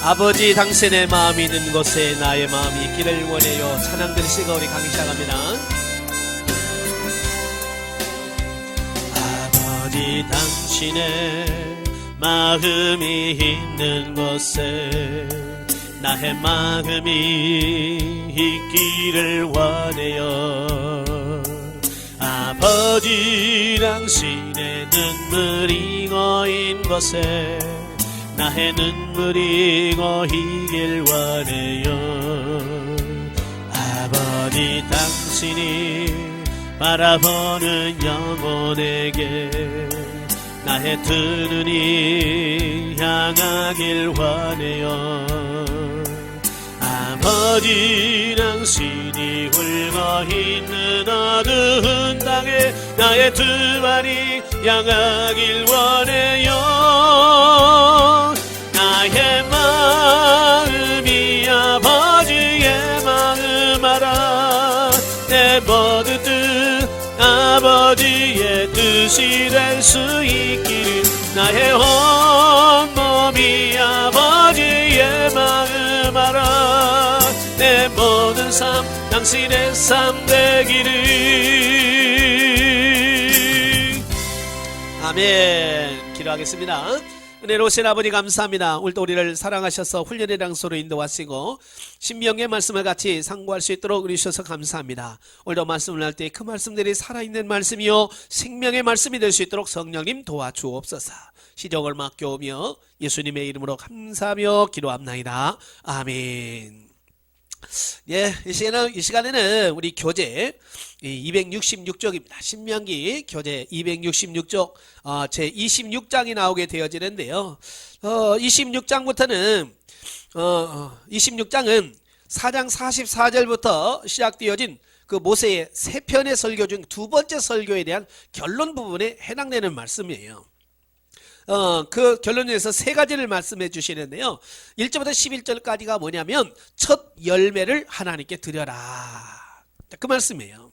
아버지 당신의 마음이 있는 곳에 나의 마음이 있기를 원해요. 찬양 들으시고 우리 강의 시작합니다. 아버지 당신의 마음이 있는 곳에 나의 마음이 있기를 원해요. 아버지 당신의 눈물이 고인 곳에 나의 눈물이 고이길 원해요. 아버지 당신이 바라보는 영혼에게 나의 두 눈이 향하길 원해요. 아버지 당신이 울고 있는 어두운 땅에 나의 두 발이 향하길 원해요. 나의 마음이 아버지의 마음 알아 내 모든 뜻 아버지의 뜻이 될 수 있기를 나의 온몸이 아버지의 마음 알아 내 모든 삶 당신의 삶 되기를. 아멘. 기도하겠습니다. 은혜로우신 아버지 감사합니다. 오늘도 우리를 사랑하셔서 훈련의 장소로 인도하시고 신명의 말씀을 같이 상고할 수 있도록 이루셔서 감사합니다. 오늘도 말씀을 할 때 그 말씀들이 살아있는 말씀이요 생명의 말씀이 될 수 있도록 성령님 도와주옵소서. 시정을 맡겨오며 예수님의 이름으로 감사하며 기도합나이다. 아멘. 예, 이 시간에는 우리 교재 266쪽입니다. 신명기 교재 266쪽 제 26장이 나오게 되어지는데요. 26장부터는 26장은 4장 44절부터 시작되어진 그 모세의 세 편의 설교 중 두 번째 설교에 대한 결론 부분에 해당되는 말씀이에요. 그 결론에서 세 가지를 말씀해 주시는데요. 1절부터 11절까지가 뭐냐면 첫 열매를 하나님께 드려라. 그 말씀이에요.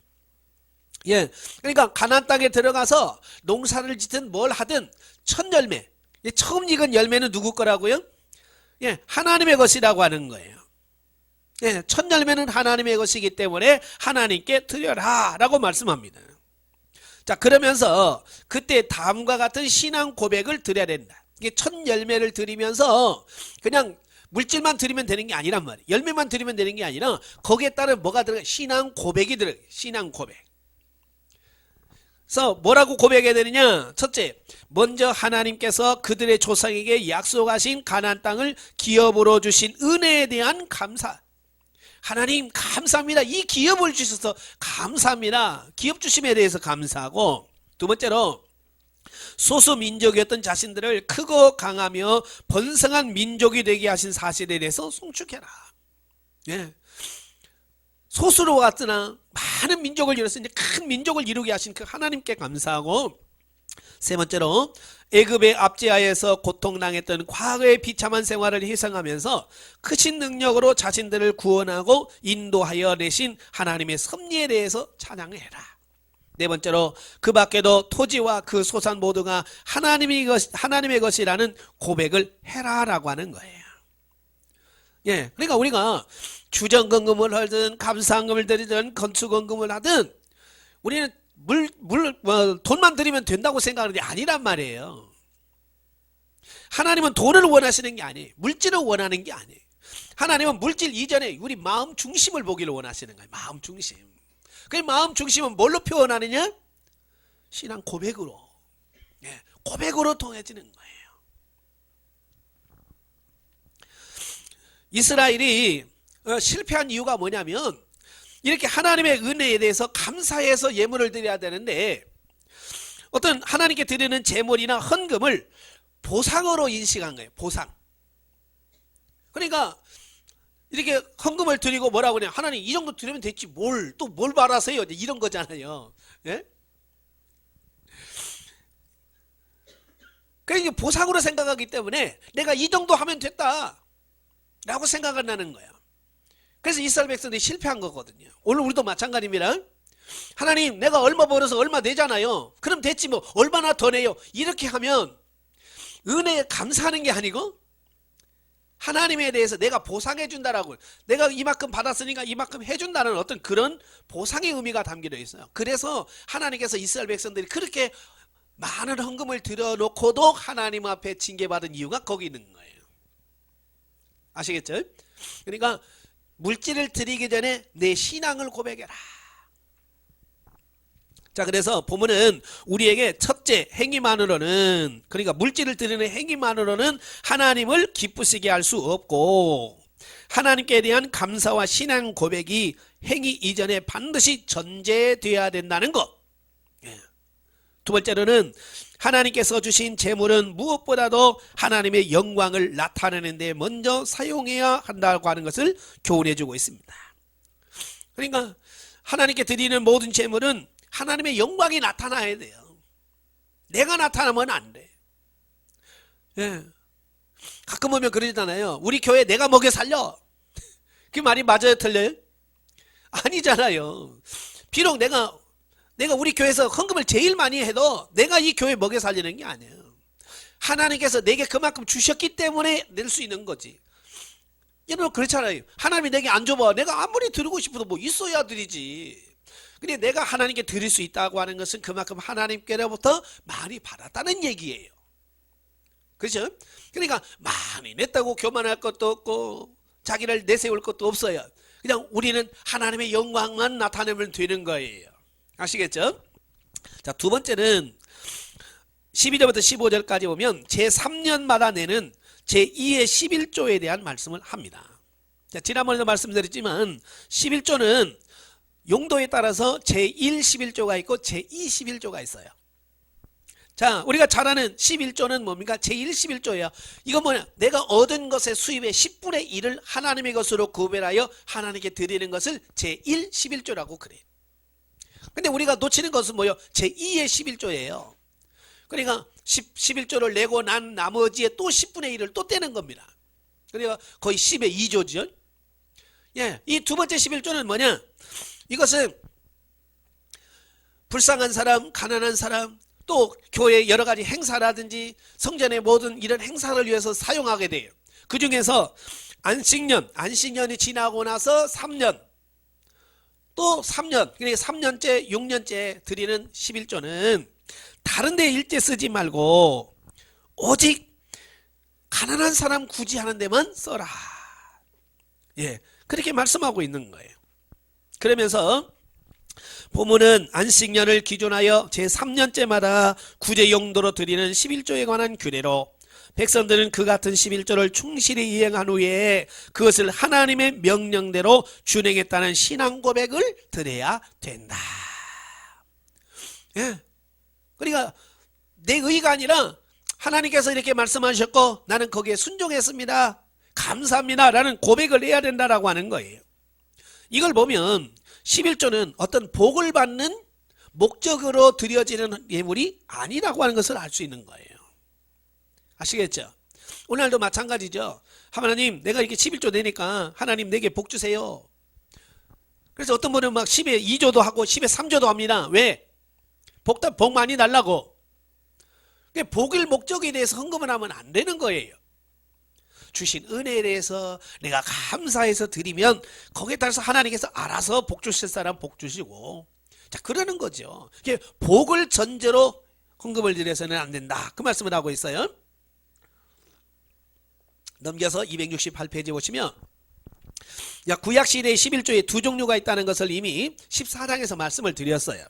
예, 그러니까 가나안 땅에 들어가서 농사를 짓든 뭘 하든 첫 열매, 처음 익은 열매는 누구 거라고요? 예, 하나님의 것이라고 하는 거예요. 예, 첫 열매는 하나님의 것이기 때문에 하나님께 드려라 라고 말씀합니다. 자, 그러면서 그때 다음과 같은 신앙 고백을 드려야 된다. 이게 첫 열매를 드리면서 그냥 물질만 드리면 되는 게 아니란 말이에요. 열매만 드리면 되는 게 아니라 거기에 따른 뭐가 들어가? 신앙 고백이 들어가요. 신앙 고백. 그래서 뭐라고 고백해야 되느냐? 첫째, 먼저 하나님께서 그들의 조상에게 약속하신 가나안 땅을 기업으로 주신 은혜에 대한 감사. 하나님 감사합니다. 이 기업을 주셔서 감사합니다. 기업 주심에 대해서 감사하고, 두 번째로 소수 민족이었던 자신들을 크고 강하며 번성한 민족이 되게 하신 사실에 대해서 송축해라. 예. 소수로 왔으나 많은 민족을 이뤄서 이제 큰 민족을 이루게 하신 그 하나님께 감사하고, 세 번째로 애굽의 압제하에서 고통당했던 과거의 비참한 생활을 희생하면서 크신 능력으로 자신들을 구원하고 인도하여 내신 하나님의 섭리에 대해서 찬양해라. 네 번째로 그 밖에도 토지와 그 소산 모두가 하나님의 것이라는 고백을 해라라고 하는 거예요. 예, 그러니까 우리가 주정헌금을 하든 감사헌금을 드리든 건축헌금을 하든 우리는 돈만 드리면 된다고 생각하는 게 아니란 말이에요. 하나님은 돈을 원하시는 게 아니에요. 물질을 원하는 게 아니에요. 하나님은 물질 이전에 우리 마음 중심을 보기를 원하시는 거예요. 마음 중심. 그 마음 중심은 뭘로 표현하느냐? 신앙 고백으로. 예, 고백으로 통해지는 거예요. 이스라엘이 실패한 이유가 뭐냐면 이렇게 하나님의 은혜에 대해서 감사해서 예물을 드려야 되는데 어떤 하나님께 드리는 제물이나 헌금을 보상으로 인식한 거예요. 보상. 그러니까 이렇게 헌금을 드리고 뭐라고 그래요? 하나님 이 정도 드리면 됐지 뭘 바라세요? 이런 거잖아요. 예? 그러니까 보상으로 생각하기 때문에 내가 이 정도 하면 됐다 라고 생각을 하는 거예요. 그래서 이스라엘 백성들이 실패한 거거든요. 오늘 우리도 마찬가지입니다. 하나님 내가 얼마 벌어서 얼마 내잖아요. 그럼 됐지 뭐 얼마나 더 내요. 이렇게 하면 은혜에 감사하는 게 아니고 하나님에 대해서 내가 보상해 준다라고, 내가 이만큼 받았으니까 이만큼 해준다는 어떤 그런 보상의 의미가 담겨져 있어요. 그래서 하나님께서 이스라엘 백성들이 그렇게 많은 헌금을 들여놓고도 하나님 앞에 징계받은 이유가 거기 있는 거예요. 아시겠죠? 그러니까 물질을 드리기 전에 내 신앙을 고백해라. 자, 그래서 보면은 우리에게 첫째 행위만으로는, 그러니까 물질을 드리는 행위만으로는 하나님을 기쁘시게 할 수 없고, 하나님께 대한 감사와 신앙 고백이 행위 이전에 반드시 전제되어야 된다는 것. 두 번째로는 하나님께서 주신 재물은 무엇보다도 하나님의 영광을 나타내는 데 먼저 사용해야 한다고 하는 것을 교훈해 주고 있습니다. 그러니까 하나님께 드리는 모든 재물은 하나님의 영광이 나타나야 돼요. 내가 나타나면 안 돼. 예. 가끔 보면 그러잖아요. 우리 교회 내가 먹여 살려. 그 말이 맞아요, 틀려요? 아니잖아요. 비록 내가 우리 교회에서 헌금을 제일 많이 해도 내가 이 교회 먹여 살리는 게 아니에요. 하나님께서 내게 그만큼 주셨기 때문에 낼 수 있는 거지. 여러분 그렇잖아요. 하나님이 내게 안 줘봐. 내가 아무리 드리고 싶어도 뭐 있어야 드리지. 근데 내가 하나님께 드릴 수 있다고 하는 것은 그만큼 하나님께로부터 많이 받았다는 얘기예요. 그렇죠? 그러니까 많이 냈다고 교만할 것도 없고 자기를 내세울 것도 없어요. 그냥 우리는 하나님의 영광만 나타내면 되는 거예요. 아시겠죠? 자, 두 번째는 12절부터 15절까지 보면 제3년마다 내는 제2의 11조에 대한 말씀을 합니다. 자, 지난번에도 말씀드렸지만 11조는 용도에 따라서 제1 11조가 있고 제2 11조가 있어요. 자, 우리가 잘 아는 11조는 뭡니까? 제1 11조예요. 이건 뭐냐? 내가 얻은 것의 수입의 10분의 1을 하나님의 것으로 구별하여 하나님께 드리는 것을 제1 11조라고 그래요. 근데 우리가 놓치는 것은 뭐예요? 제2의 11조예요. 그러니까 11조를 내고 난 나머지에 또 10분의 1을 또 떼는 겁니다. 그러니까 거의 10의 2조죠. 예, 이 두 번째 11조는 뭐냐? 이것은 불쌍한 사람, 가난한 사람, 또 교회 여러 가지 행사라든지 성전의 모든 이런 행사를 위해서 사용하게 돼요. 그 중에서 안식년이 지나고 나서 3년, 또 3년, 그러니까 3년째, 6년째 드리는 11조는 다른 데 일제 쓰지 말고 오직 가난한 사람 구제하는 데만 써라. 예, 그렇게 말씀하고 있는 거예요. 그러면서 본문은 안식년을 기준하여 제3년째마다 구제 용도로 드리는 11조에 관한 규례로 백성들은 그 같은 11조를 충실히 이행한 후에 그것을 하나님의 명령대로 준행했다는 신앙 고백을 드려야 된다. 예. 그러니까 내 의가 아니라 하나님께서 이렇게 말씀하셨고 나는 거기에 순종했습니다. 감사합니다. 라는 고백을 해야 된다라고 하는 거예요. 이걸 보면 11조는 어떤 복을 받는 목적으로 드려지는 예물이 아니라고 하는 것을 알 수 있는 거예요. 아시겠죠? 오늘도 마찬가지죠. 하나님 내가 이렇게 11조 내니까 하나님 내게 복 주세요. 그래서 어떤 분은 막 10에 2조도 하고 10에 3조도 합니다. 왜? 복 많이 달라고. 복일 목적에 대해서 헌금을 하면 안 되는 거예요. 주신 은혜에 대해서 내가 감사해서 드리면 거기에 따라서 하나님께서 알아서 복 주실 사람 복 주시고, 자, 그러는 거죠. 복을 전제로 헌금을 드려서는 안 된다. 그 말씀을 하고 있어요. 넘겨서 268페이지 보시면 구약시대의 11조에 두 종류가 있다는 것을 이미 14장에서 말씀을 드렸어요.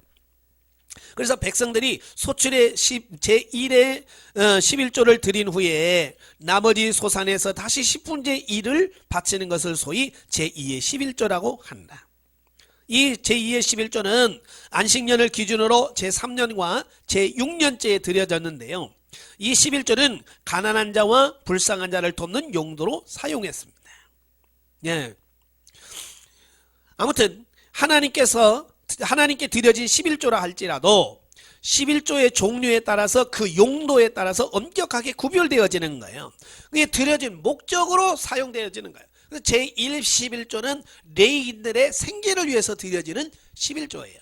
그래서 백성들이 소출의 제1의 11조를 드린 후에 나머지 소산에서 다시 10분의 1을 바치는 것을 소위 제2의 11조라고 한다. 이 제2의 11조는 안식년을 기준으로 제3년과 제6년째에 드려졌는데요. 이 11조는 가난한 자와 불쌍한 자를 돕는 용도로 사용했습니다. 예. 아무튼 하나님께 드려진 11조라 할지라도 11조의 종류에 따라서 그 용도에 따라서 엄격하게 구별되어지는 거예요. 그게 드려진 목적으로 사용되어지는 거예요. 그래서 제1 11조는 레위인들의 생계를 위해서 드려지는 11조예요.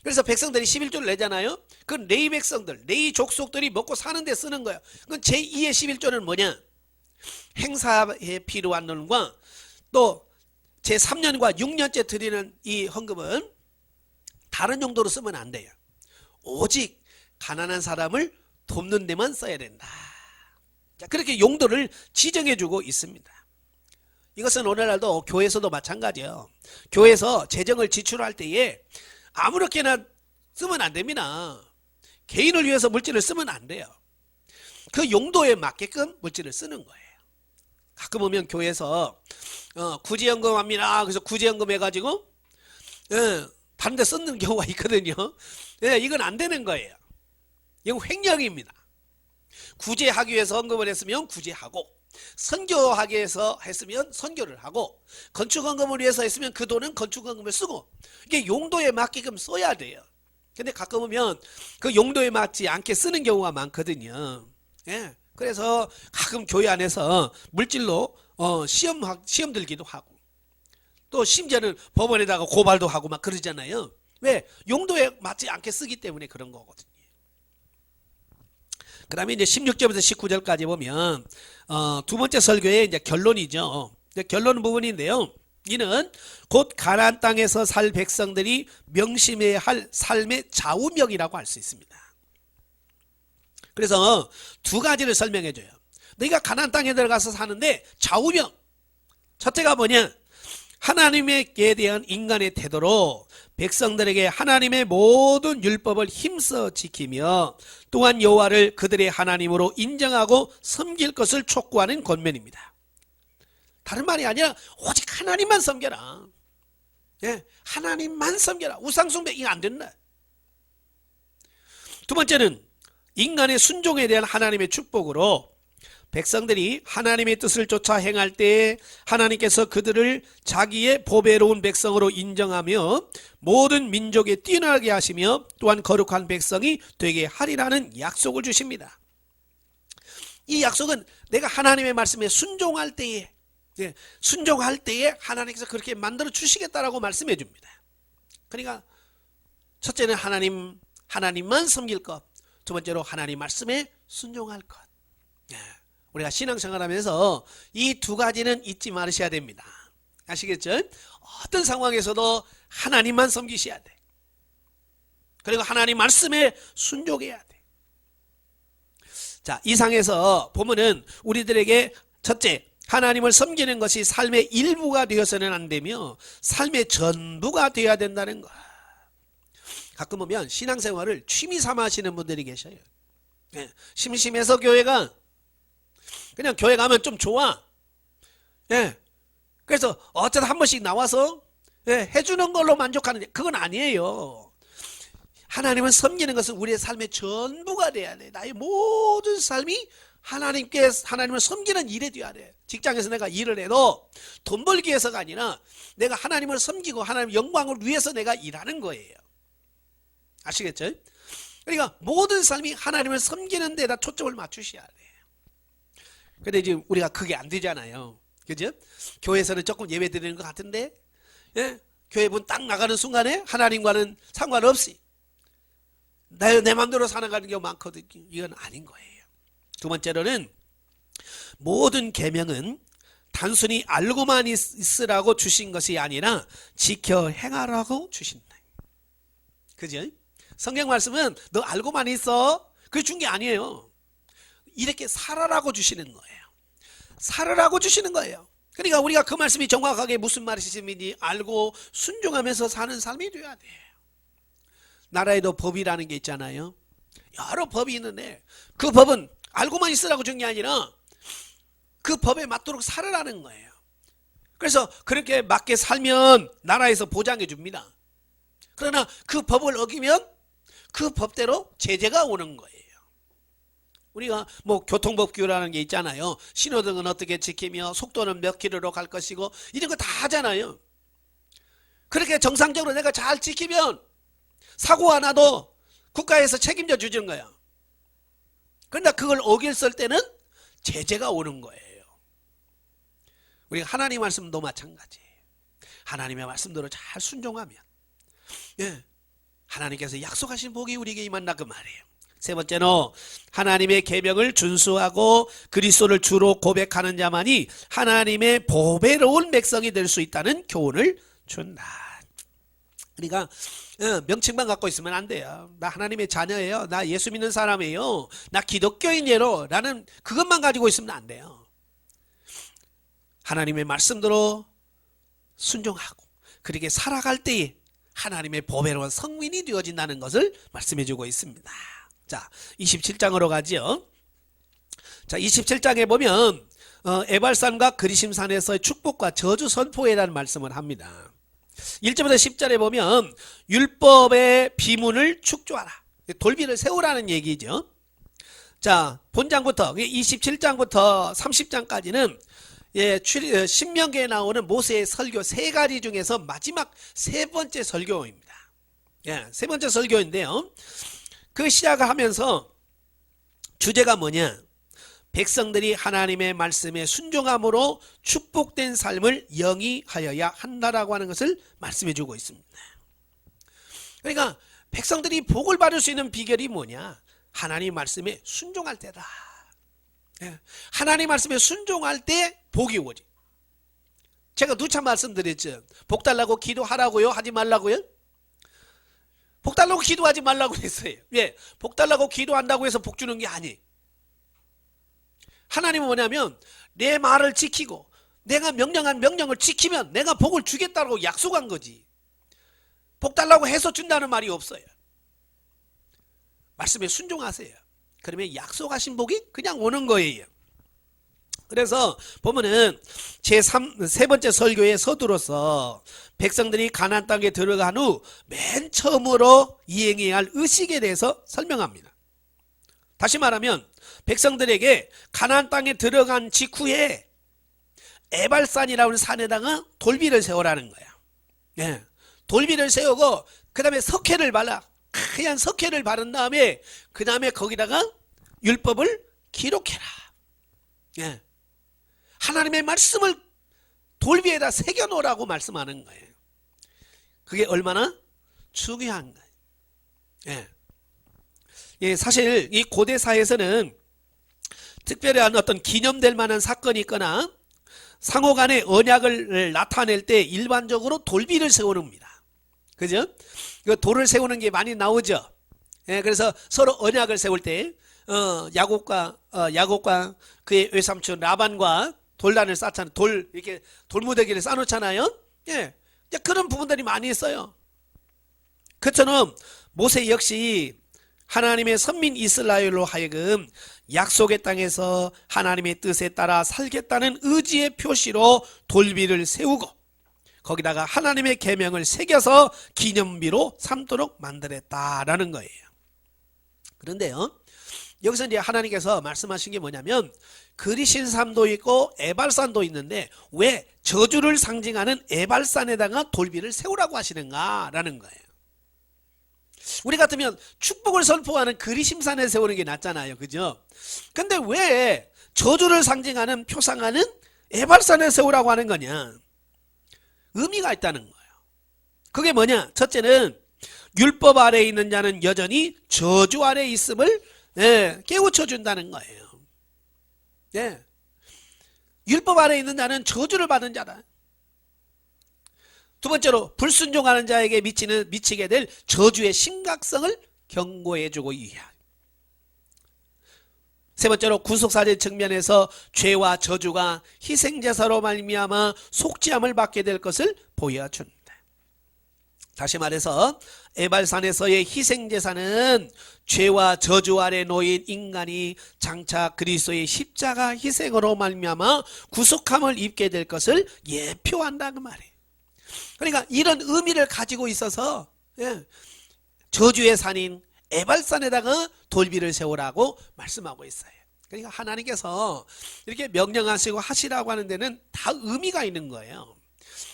그래서 백성들이 11조를 내잖아요. 그 레위 백성들, 레위 족속들이 먹고 사는 데 쓰는 거예요. 그건 제2의 11조는 뭐냐? 행사에 필요한 돈과 또 제3년과 6년째 드리는 이 헌금은 다른 용도로 쓰면 안 돼요. 오직 가난한 사람을 돕는 데만 써야 된다. 자, 그렇게 용도를 지정해주고 있습니다. 이것은 오늘날도 교회에서도 마찬가지예요. 교회에서 재정을 지출할 때에 아무렇게나 쓰면 안 됩니다. 개인을 위해서 물질을 쓰면 안 돼요. 그 용도에 맞게끔 물질을 쓰는 거예요. 가끔 보면 교회에서 구제연금 합니다. 그래서 구제연금 해가지고 다른 데 쓰는 경우가 있거든요. 이건 안 되는 거예요. 이건 횡령입니다. 구제하기 위해서 헌금을 했으면 구제하고, 선교하기 위해서 했으면 선교를 하고, 건축헌금을 위해서 했으면 그 돈은 건축헌금을 쓰고, 이게 용도에 맞게끔 써야 돼요. 근데 가끔 보면 그 용도에 맞지 않게 쓰는 경우가 많거든요. 그래서 가끔 교회 안에서 물질로 시험 들기도 하고, 또 심지어는 법원에다가 고발도 하고 막 그러잖아요. 왜? 용도에 맞지 않게 쓰기 때문에 그런 거거든요. 그 다음에 이제 16절부터 19절까지 보면 두 번째 설교의 이제 결론이죠. 결론 부분인데요. 이는 곧 가나안 땅에서 살 백성들이 명심해야 할 삶의 좌우명이라고 할 수 있습니다. 그래서 두 가지를 설명해줘요. 너희가 가나안 땅에 들어가서 사는데 좌우명. 첫째가 뭐냐? 하나님에 대한 인간의 태도로 백성들에게 하나님의 모든 율법을 힘써 지키며 또한 여호와를 그들의 하나님으로 인정하고 섬길 것을 촉구하는 권면입니다. 다른 말이 아니라 오직 하나님만 섬겨라. 하나님만 섬겨라. 우상숭배 이거 안 된다. 두 번째는 인간의 순종에 대한 하나님의 축복으로 백성들이 하나님의 뜻을 쫓아 행할 때에 하나님께서 그들을 자기의 보배로운 백성으로 인정하며 모든 민족에 뛰어나게 하시며 또한 거룩한 백성이 되게 하리라는 약속을 주십니다. 이 약속은 내가 하나님의 말씀에 순종할 때에 하나님께서 그렇게 만들어 주시겠다라고 말씀해 줍니다. 그러니까 첫째는 하나님만 섬길 것, 두 번째로 하나님 말씀에 순종할 것. 우리가 신앙생활하면서 이 두 가지는 잊지 말으셔야 됩니다. 아시겠죠? 어떤 상황에서도 하나님만 섬기셔야 돼. 그리고 하나님 말씀에 순종해야 돼. 자, 이상에서 보면은 우리들에게 첫째, 하나님을 섬기는 것이 삶의 일부가 되어서는 안 되며 삶의 전부가 되어야 된다는 것. 가끔 보면 신앙생활을 취미 삼아 하시는 분들이 계셔요. 심심해서 그냥 교회 가면 좀 좋아. 그래서 어쩌다 한 번씩 나와서 해주는 걸로 만족하는데 그건 아니에요. 하나님을 섬기는 것은 우리의 삶의 전부가 돼야 돼. 나의 모든 삶이 하나님을 섬기는 일이 돼야 돼. 직장에서 내가 일을 해도 돈 벌기 위해서가 아니라 내가 하나님을 섬기고 하나님 영광을 위해서 내가 일하는 거예요. 아시겠죠? 그러니까 모든 삶이 하나님을 섬기는 데다 초점을 맞추셔야 돼. 근데 지금 우리가 그게 안 되잖아요. 그죠? 교회에서는 조금 예배 드리는 것 같은데, 교회 문 딱 나가는 순간에 하나님과는 상관없이 내 마음대로 살아가는 경우 많거든요. 이건 아닌 거예요. 두 번째로는 모든 계명은 단순히 알고만 있으라고 주신 것이 아니라 지켜 행하라고 주신다. 그죠? 성경 말씀은 너 알고만 있어. 그게 준 게 아니에요. 이렇게 살아라고 주시는 거예요. 살아라고 주시는 거예요. 그러니까 우리가 그 말씀이 정확하게 무슨 말씀인지 알고 순종하면서 사는 삶이 돼야 돼요. 나라에도 법이라는 게 있잖아요. 여러 법이 있는데 그 법은 알고만 있으라고 준 게 아니라 그 법에 맞도록 살아라는 거예요. 그래서 그렇게 맞게 살면 나라에서 보장해 줍니다. 그러나 그 법을 어기면 그 법대로 제재가 오는 거예요. 우리가 뭐 교통법규라는 게 있잖아요. 신호등은 어떻게 지키며 속도는 몇 킬로로 갈 것이고 이런 거 다 하잖아요. 그렇게 정상적으로 내가 잘 지키면 사고가 나도 국가에서 책임져 주는 거야. 그러나 그걸 어겼을 때는 제재가 오는 거예요. 우리가 하나님 말씀도 마찬가지예요. 하나님의 말씀대로 잘 순종하면 하나님께서 약속하신 복이 우리에게 임한다 그 말이에요. 세 번째로 하나님의 계명을 준수하고 그리스도를 주로 고백하는 자만이 하나님의 보배로운 백성이 될 수 있다는 교훈을 준다. 그러니까 명칭만 갖고 있으면 안 돼요. 나 하나님의 자녀예요. 나 예수 믿는 사람이에요. 나 기독교인이에요. 라는 그것만 가지고 있으면 안 돼요. 하나님의 말씀대로 순종하고 그렇게 살아갈 때에 하나님의 보배로운 성민이 되어진다는 것을 말씀해 주고 있습니다. 자, 27장으로 가죠. 자, 27장에 보면 에발산과 그리심산에서의 축복과 저주 선포에라는 말씀을 합니다. 1절부터 10절에 보면 율법의 비문을 축조하라. 돌비를 세우라는 얘기죠. 자, 본장부터 27장부터 30장까지는 신명기에 나오는 모세의 설교 세 가지 중에서 마지막 세 번째 설교입니다. 세 번째 설교인데요. 그 시작을 하면서 주제가 뭐냐? 백성들이 하나님의 말씀에 순종함으로 축복된 삶을 영위하여야 한다라고 하는 것을 말씀해 주고 있습니다. 그러니까 백성들이 복을 받을 수 있는 비결이 뭐냐? 하나님 말씀에 순종할 때다. 하나님 말씀에 순종할 때 복이 오지. 제가 누차 말씀드렸죠. 복 달라고 기도하라고요? 하지 말라고요? 복 달라고 기도하지 말라고 했어요. 복 달라고 기도한다고 해서 복 주는 게 아니에요. 하나님은 뭐냐면 내 말을 지키고 내가 명령한 명령을 지키면 내가 복을 주겠다고 약속한 거지. 복 달라고 해서 준다는 말이 없어요. 말씀에 순종하세요. 그러면 약속하신 복이 그냥 오는 거예요. 그래서 보면은 세 번째 설교의 서두로서 백성들이 가나안 땅에 들어간 후 맨 처음으로 이행해야 할 의식에 대해서 설명합니다. 다시 말하면 백성들에게 가나안 땅에 들어간 직후에 에발산이라는 산에다가 돌비를 세우라는 거야. 돌비를 세우고 그 다음에 석회를 발라. 하얀 석회를 바른 다음에 그 다음에 거기다가 율법을 기록해라. 하나님의 말씀을 돌비에다 새겨놓으라고 말씀하는 거예요. 그게 얼마나 중요한 거예요. 사실 이 고대 사회에서는 특별한 어떤 기념될 만한 사건이 있거나 상호 간의 언약을 나타낼 때 일반적으로 돌비를 세우는입니다. 그죠? 돌을 세우는 게 많이 나오죠. 그래서 서로 언약을 세울 때 야곱과 그의 외삼촌 라반과 돌단을 쌓잖아요. 이렇게 돌무더기를 쌓놓잖아요. 그런 부분들이 많이 있어요. 그처럼 모세 역시 하나님의 선민 이스라엘로 하여금 약속의 땅에서 하나님의 뜻에 따라 살겠다는 의지의 표시로 돌비를 세우고 거기다가 하나님의 계명을 새겨서 기념비로 삼도록 만들었다라는 거예요. 그런데요, 여기서 이제 하나님께서 말씀하신 게 뭐냐면 그리신산도 있고 에발산도 있는데 왜 저주를 상징하는 에발산에다가 돌비를 세우라고 하시는가라는 거예요. 우리 같으면 축복을 선포하는 그리심산에 세우는 게 낫잖아요. 그죠? 근데 왜 저주를 상징하는 표상하는 에발산에 세우라고 하는 거냐? 의미가 있다는 거예요. 그게 뭐냐? 첫째는 율법 아래에 있는 자는 여전히 저주 아래에 있음을 깨우쳐 준다는 거예요. 율법 아래에 있는 자는 저주를 받은 자다. 두 번째로 불순종하는 자에게 미치게 될 저주의 심각성을 경고해주고 이해하라. 세 번째로 구속사제 측면에서 죄와 저주가 희생제사로 말미암아 속죄함을 받게 될 것을 보여준다. 다시 말해서 에발산에서의 희생제사는 죄와 저주 아래 놓인 인간이 장차 그리스도의 십자가 희생으로 말미암아 구속함을 입게 될 것을 예표한다는 말이에요. 그러니까 이런 의미를 가지고 있어서 저주의 산인 에발산에다가 돌비를 세우라고 말씀하고 있어요. 그러니까 하나님께서 이렇게 명령하시고 하시라고 하는 데는 다 의미가 있는 거예요.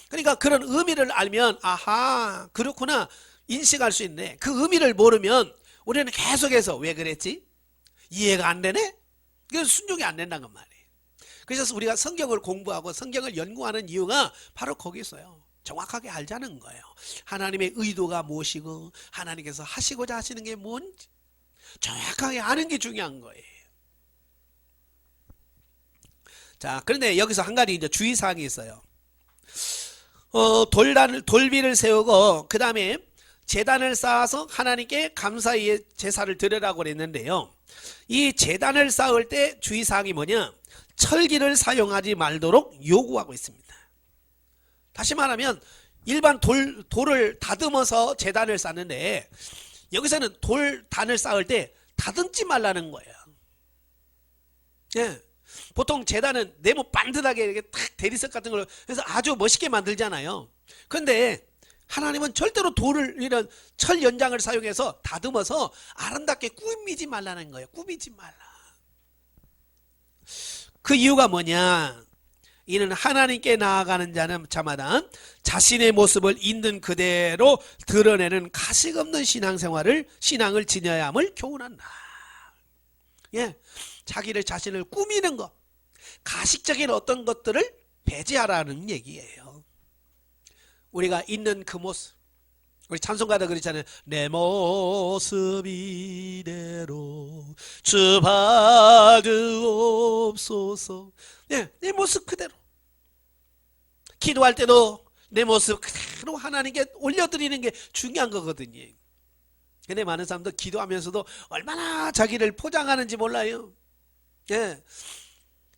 그러니까 그런 의미를 알면 아하 그렇구나 인식할 수 있네. 그 의미를 모르면 우리는 계속해서 왜 그랬지? 이해가 안 되네? 그래서 순종이 안 된다는 말이에요. 그래서 우리가 성경을 공부하고 성경을 연구하는 이유가 바로 거기 있어요. 정확하게 알자는 거예요. 하나님의 의도가 무엇이고 하나님께서 하시고자 하시는 게 뭔지, 정확하게 아는 게 중요한 거예요. 자, 그런데 여기서 한 가지 이제 주의사항이 있어요. 돌비를 세우고 그 다음에 제단을 쌓아서 하나님께 감사의 제사를 드리라고 그랬는데요. 이 제단을 쌓을 때 주의사항이 뭐냐? 철기를 사용하지 말도록 요구하고 있습니다. 다시 말하면 일반 돌을 다듬어서 제단을 쌓는데 여기서는 단을 쌓을 때 다듬지 말라는 거예요. 예. 보통 제단은 네모 반듯하게 이렇게 탁 대리석 같은 걸 해서 아주 멋있게 만들잖아요. 그런데 하나님은 절대로 이런 철 연장을 사용해서 다듬어서 아름답게 꾸미지 말라는 거예요. 꾸미지 말라. 그 이유가 뭐냐? 이는 하나님께 나아가는 자마다 자신의 모습을 있는 그대로 드러내는 가식 없는 신앙을 지녀야 함을 교훈한다. 예, 자신을 꾸미는 것, 가식적인 어떤 것들을 배제하라는 얘기예요. 우리가 있는 그 모습, 우리 찬송가도 그렇잖아요. 내 모습 이대로 주 봐주옵소서. 네, 내 모습 그대로. 기도할 때도 내 모습 그대로 하나님께 올려드리는 게 중요한 거거든요. 근데 많은 사람들 기도하면서도 얼마나 자기를 포장하는지 몰라요. 예.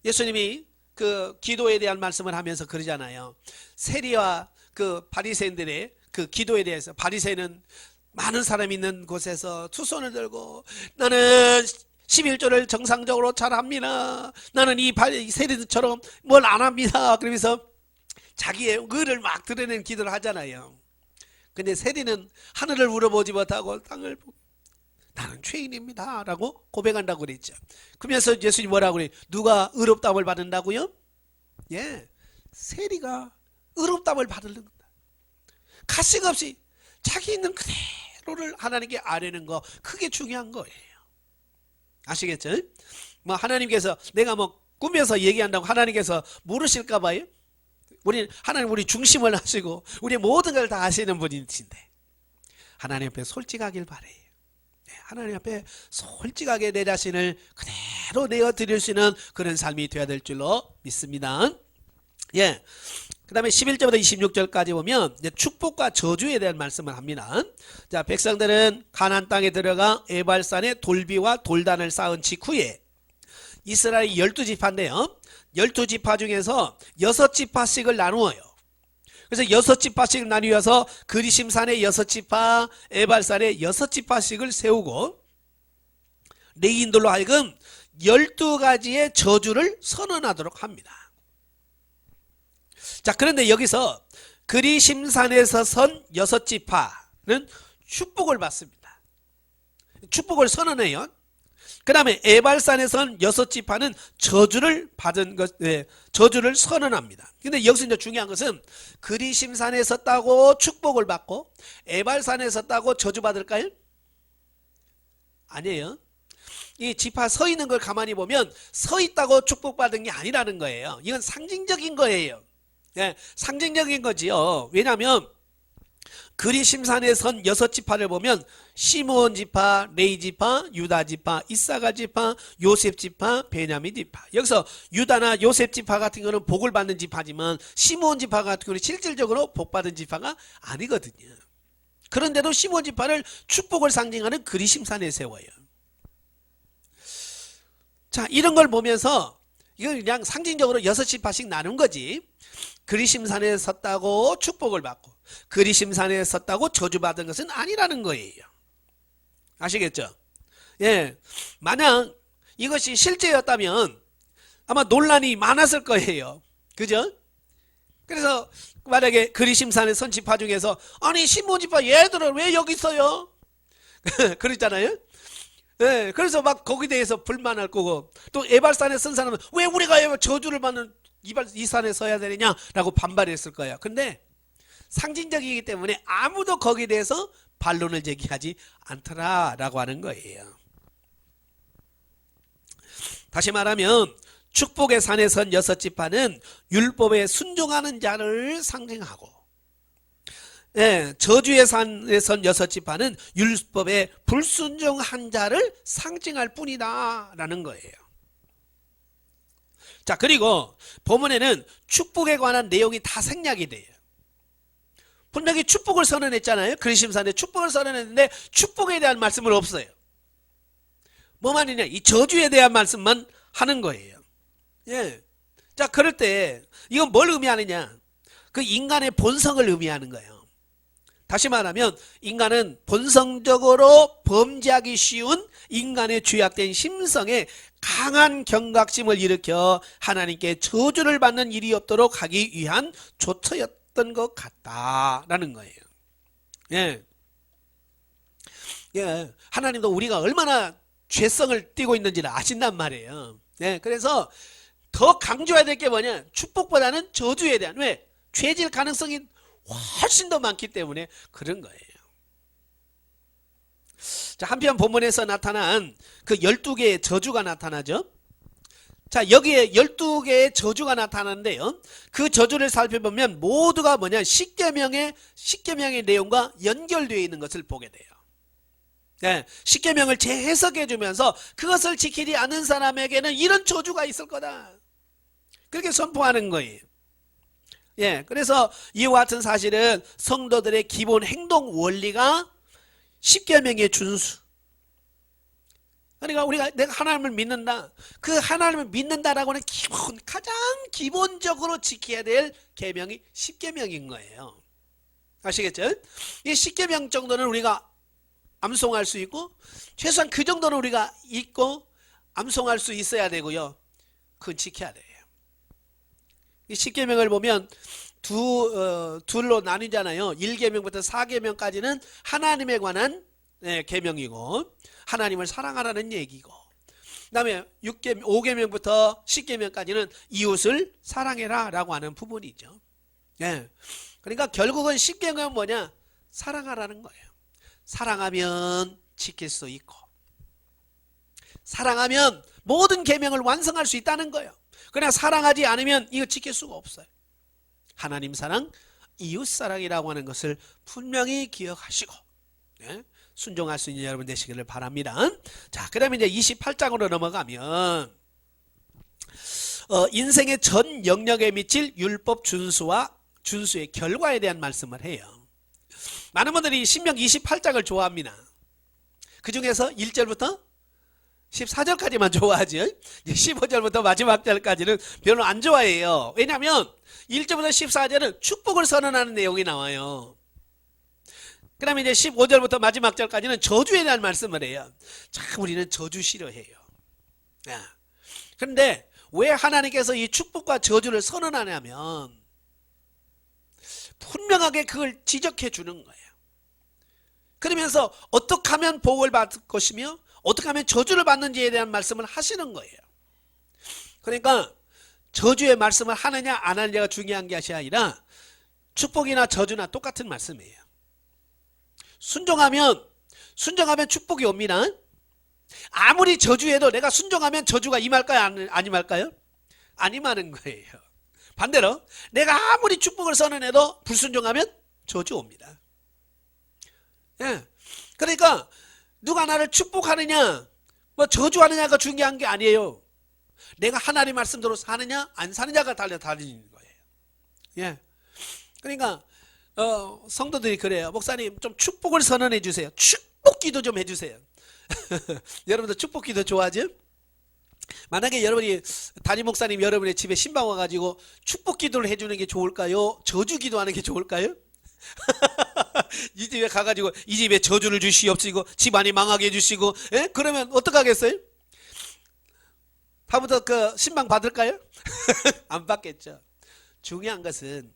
예수님이 그 기도에 대한 말씀을 하면서 그러잖아요. 세리와 그 바리새인들의 그 기도에 대해서, 바리새인은 많은 사람이 있는 곳에서 두 손을 들고 나는 11조를 정상적으로 잘합니다. 나는 이 세리들처럼 뭘 안 합니다. 그러면서 자기의 의를 막 드러내는 기도를 하잖아요. 근데 세리는 하늘을 우러보지 못하고 땅을 보고 나는 죄인입니다 라고 고백한다고 그랬죠. 그러면서 예수님이 뭐라고 그래요? 누가 의롭다함을 받는다고요? 예, 세리가 의롭다함을 받는 거다. 가식 없이 자기 있는 그대로를 하나님께 아뢰는 거, 그게 중요한 거예요. 아시겠죠? 뭐 하나님께서 내가 뭐 꾸며서 얘기한다고 하나님께서 모르실까 봐요. 하나님 우리 중심을 하시고 우리 모든 걸 다 아시는 분이신데 하나님 앞에 솔직하길 바래요. 하나님 앞에 솔직하게 내 자신을 그대로 내어드릴 수 있는 그런 삶이 되어야 될 줄로 믿습니다. 예. 그 다음에 11절부터 26절까지 보면 이제 축복과 저주에 대한 말씀을 합니다. 자, 백성들은 가나안 땅에 들어가 에발산에 돌비와 돌단을 쌓은 직후에 이스라엘이 12지파인데요. 12지파 중에서 6지파씩을 나누어요. 그래서 6지파씩 나뉘어서 그리심산에 6지파, 에발산에 6지파씩을 세우고 레위인들로 하여금 12가지의 저주를 선언하도록 합니다. 자, 그런데 여기서 그리심산에서 선 6지파는 축복을 받습니다. 축복을 선언해요. 그 다음에 에발산에선 6지파는 저주를 받은 것, 저주를 선언합니다. 근데 여기서 이제 중요한 것은 그리심산에 섰다고 축복을 받고 에발산에 섰다고 저주받을까요? 아니에요. 이 지파 서 있는 걸 가만히 보면 서 있다고 축복받은 게 아니라는 거예요. 이건 상징적인 거예요. 네, 상징적인 거지요. 왜냐하면 그리심산에 선 6지파를 보면 시므온 지파, 레위 지파, 유다 지파, 이사가 지파, 요셉 지파, 베냐민 지파. 여기서 유다나 요셉 지파 같은 거는 복을 받는 지파지만 시므온 지파 같은 경우는 실질적으로 복 받은 지파가 아니거든요. 그런데도 시므온 지파를 축복을 상징하는 그리심산에 세워요. 자, 이런 걸 보면서 이건 그냥 상징적으로 6지파씩 나눈 거지. 그리심산에 섰다고 축복을 받고 그리심산에 섰다고 저주받은 것은 아니라는 거예요. 아시겠죠? 예, 만약 이것이 실제였다면 아마 논란이 많았을 거예요. 그죠? 그래서 만약에 그리심산에 선 지파 중에서 아니 시므온 지파 얘들은 왜 여기 있어요? 그랬잖아요. 예, 그래서 막 거기에 대해서 불만할 거고 또 에발산에 선 사람은 왜 우리가 저주를 받는 이 산에 서야 되느냐라고 반발했을 거예요. 근데 상징적이기 때문에 아무도 거기에 대해서 반론을 제기하지 않더라라고 하는 거예요. 다시 말하면 축복의 산에 선 6지파는 율법에 순종하는 자를 상징하고 예, 저주의 산에 선 여섯 지파는 율법에 불순종한 자를 상징할 뿐이다 라는 거예요. 자, 그리고 본문에는 축복에 관한 내용이 다 생략이 돼요. 분명히 축복을 선언했잖아요. 그리심산에 축복을 선언했는데 축복에 대한 말씀은 없어요. 뭐 말이냐, 이 저주에 대한 말씀만 하는 거예요. 예. 자, 그럴 때 이건 뭘 의미하느냐, 그 인간의 본성을 의미하는 거예요. 다시 말하면 인간은 본성적으로 범죄하기 쉬운 인간의 죄악된 심성에 강한 경각심을 일으켜 하나님께 저주를 받는 일이 없도록 하기 위한 조처였던 것 같다라는 거예요. 예. 예. 하나님도 우리가 얼마나 죄성을 띠고 있는지를 아신단 말이에요. 예. 그래서 더 강조해야 될 게 뭐냐, 축복보다는 저주에 대한, 왜? 죄질 가능성이 훨씬 더 많기 때문에 그런 거예요. 자, 한편 본문에서 나타난 그 12개의 저주가 나타나죠. 자, 여기에 12개의 저주가 나타나는데요, 그 저주를 살펴보면 모두가 뭐냐, 십계명의 내용과 연결되어 있는 것을 보게 돼요. 네, 십계명을 재해석해 주면서 그것을 지키지 않는 사람에게는 이런 저주가 있을 거다, 그렇게 선포하는 거예요. 예, 그래서 이와 같은 사실은 성도들의 기본 행동 원리가 십계명의 준수. 그러니까 내가 하나님을 믿는다, 그 하나님을 믿는다라고는 가장 기본적으로 지켜야 될 계명이 십계명인 거예요. 아시겠죠? 이 십계명 정도는 우리가 암송할 수 있고, 최소한 그 정도는 우리가 읽고 암송할 수 있어야 되고요. 그건 지켜야 돼요. 이 십계명을 보면 둘로 나뉘잖아요. 1계명부터 4계명까지는 하나님에 관한 계명이고, 하나님을 사랑하라는 얘기고, 그 다음에 5계명부터 10계명까지는 이웃을 사랑해라 라고 하는 부분이죠. 예. 그러니까 결국은 10계명은 뭐냐, 사랑하라는 거예요. 사랑하면 지킬 수 있고, 사랑하면 모든 계명을 완성할 수 있다는 거예요. 그러나 사랑하지 않으면 이거 지킬 수가 없어요. 하나님 사랑, 이웃 사랑이라고 하는 것을 분명히 기억하시고, 네, 순종할 수 있는 여러분 되시기를 바랍니다. 자, 그 다음에 이제 28장으로 넘어가면 인생의 전 영역에 미칠 율법 준수의 결과에 대한 말씀을 해요. 많은 분들이 신명기 28장을 좋아합니다. 그 중에서 1절부터 14절까지만 좋아하죠. 15절부터 마지막 절까지는 별로 안 좋아해요. 왜냐하면 1절부터 14절은 축복을 선언하는 내용이 나와요. 그 다음에 이제 15절부터 마지막 절까지는 저주에 대한 말씀을 해요. 참 우리는 저주 싫어해요. 그런데 왜 하나님께서 이 축복과 저주를 선언하냐면 분명하게 그걸 지적해 주는 거예요. 그러면서 어떻게 하면 복을 받을 것이며 어떻게 하면 저주를 받는지에 대한 말씀을 하시는 거예요. 그러니까 저주의 말씀을 하느냐 안 하느냐가 중요한 것이 아니라 축복이나 저주나 똑같은 말씀이에요. 순종하면 축복이 옵니다. 아무리 저주해도 내가 순종하면 저주가 임할까요? 안 임할까요? 안 임하는 거예요. 반대로 내가 아무리 축복을 선언해도 불순종하면 저주 옵니다. 예. 그러니까 누가 나를 축복하느냐 뭐 저주하느냐가 중요한 게 아니에요. 내가 하나님 말씀대로 사느냐 안 사느냐가 달라지는 거예요. 예. 그러니까 성도들이 그래요. 목사님 좀 축복을 선언해 주세요. 축복 기도 좀 해주세요. 여러분들 축복 기도 좋아하죠? 만약에 여러분이 담임 목사님 여러분의 집에 신방 와가지고 축복 기도를 해주는 게 좋을까요? 저주 기도하는 게 좋을까요? 이 집에 가가지고 이 집에 저주를 주시옵시고 집안이 망하게 해주시고, 예? 그러면 어떡하겠어요? 다음부터 그 신방 받을까요? 안 받겠죠. 중요한 것은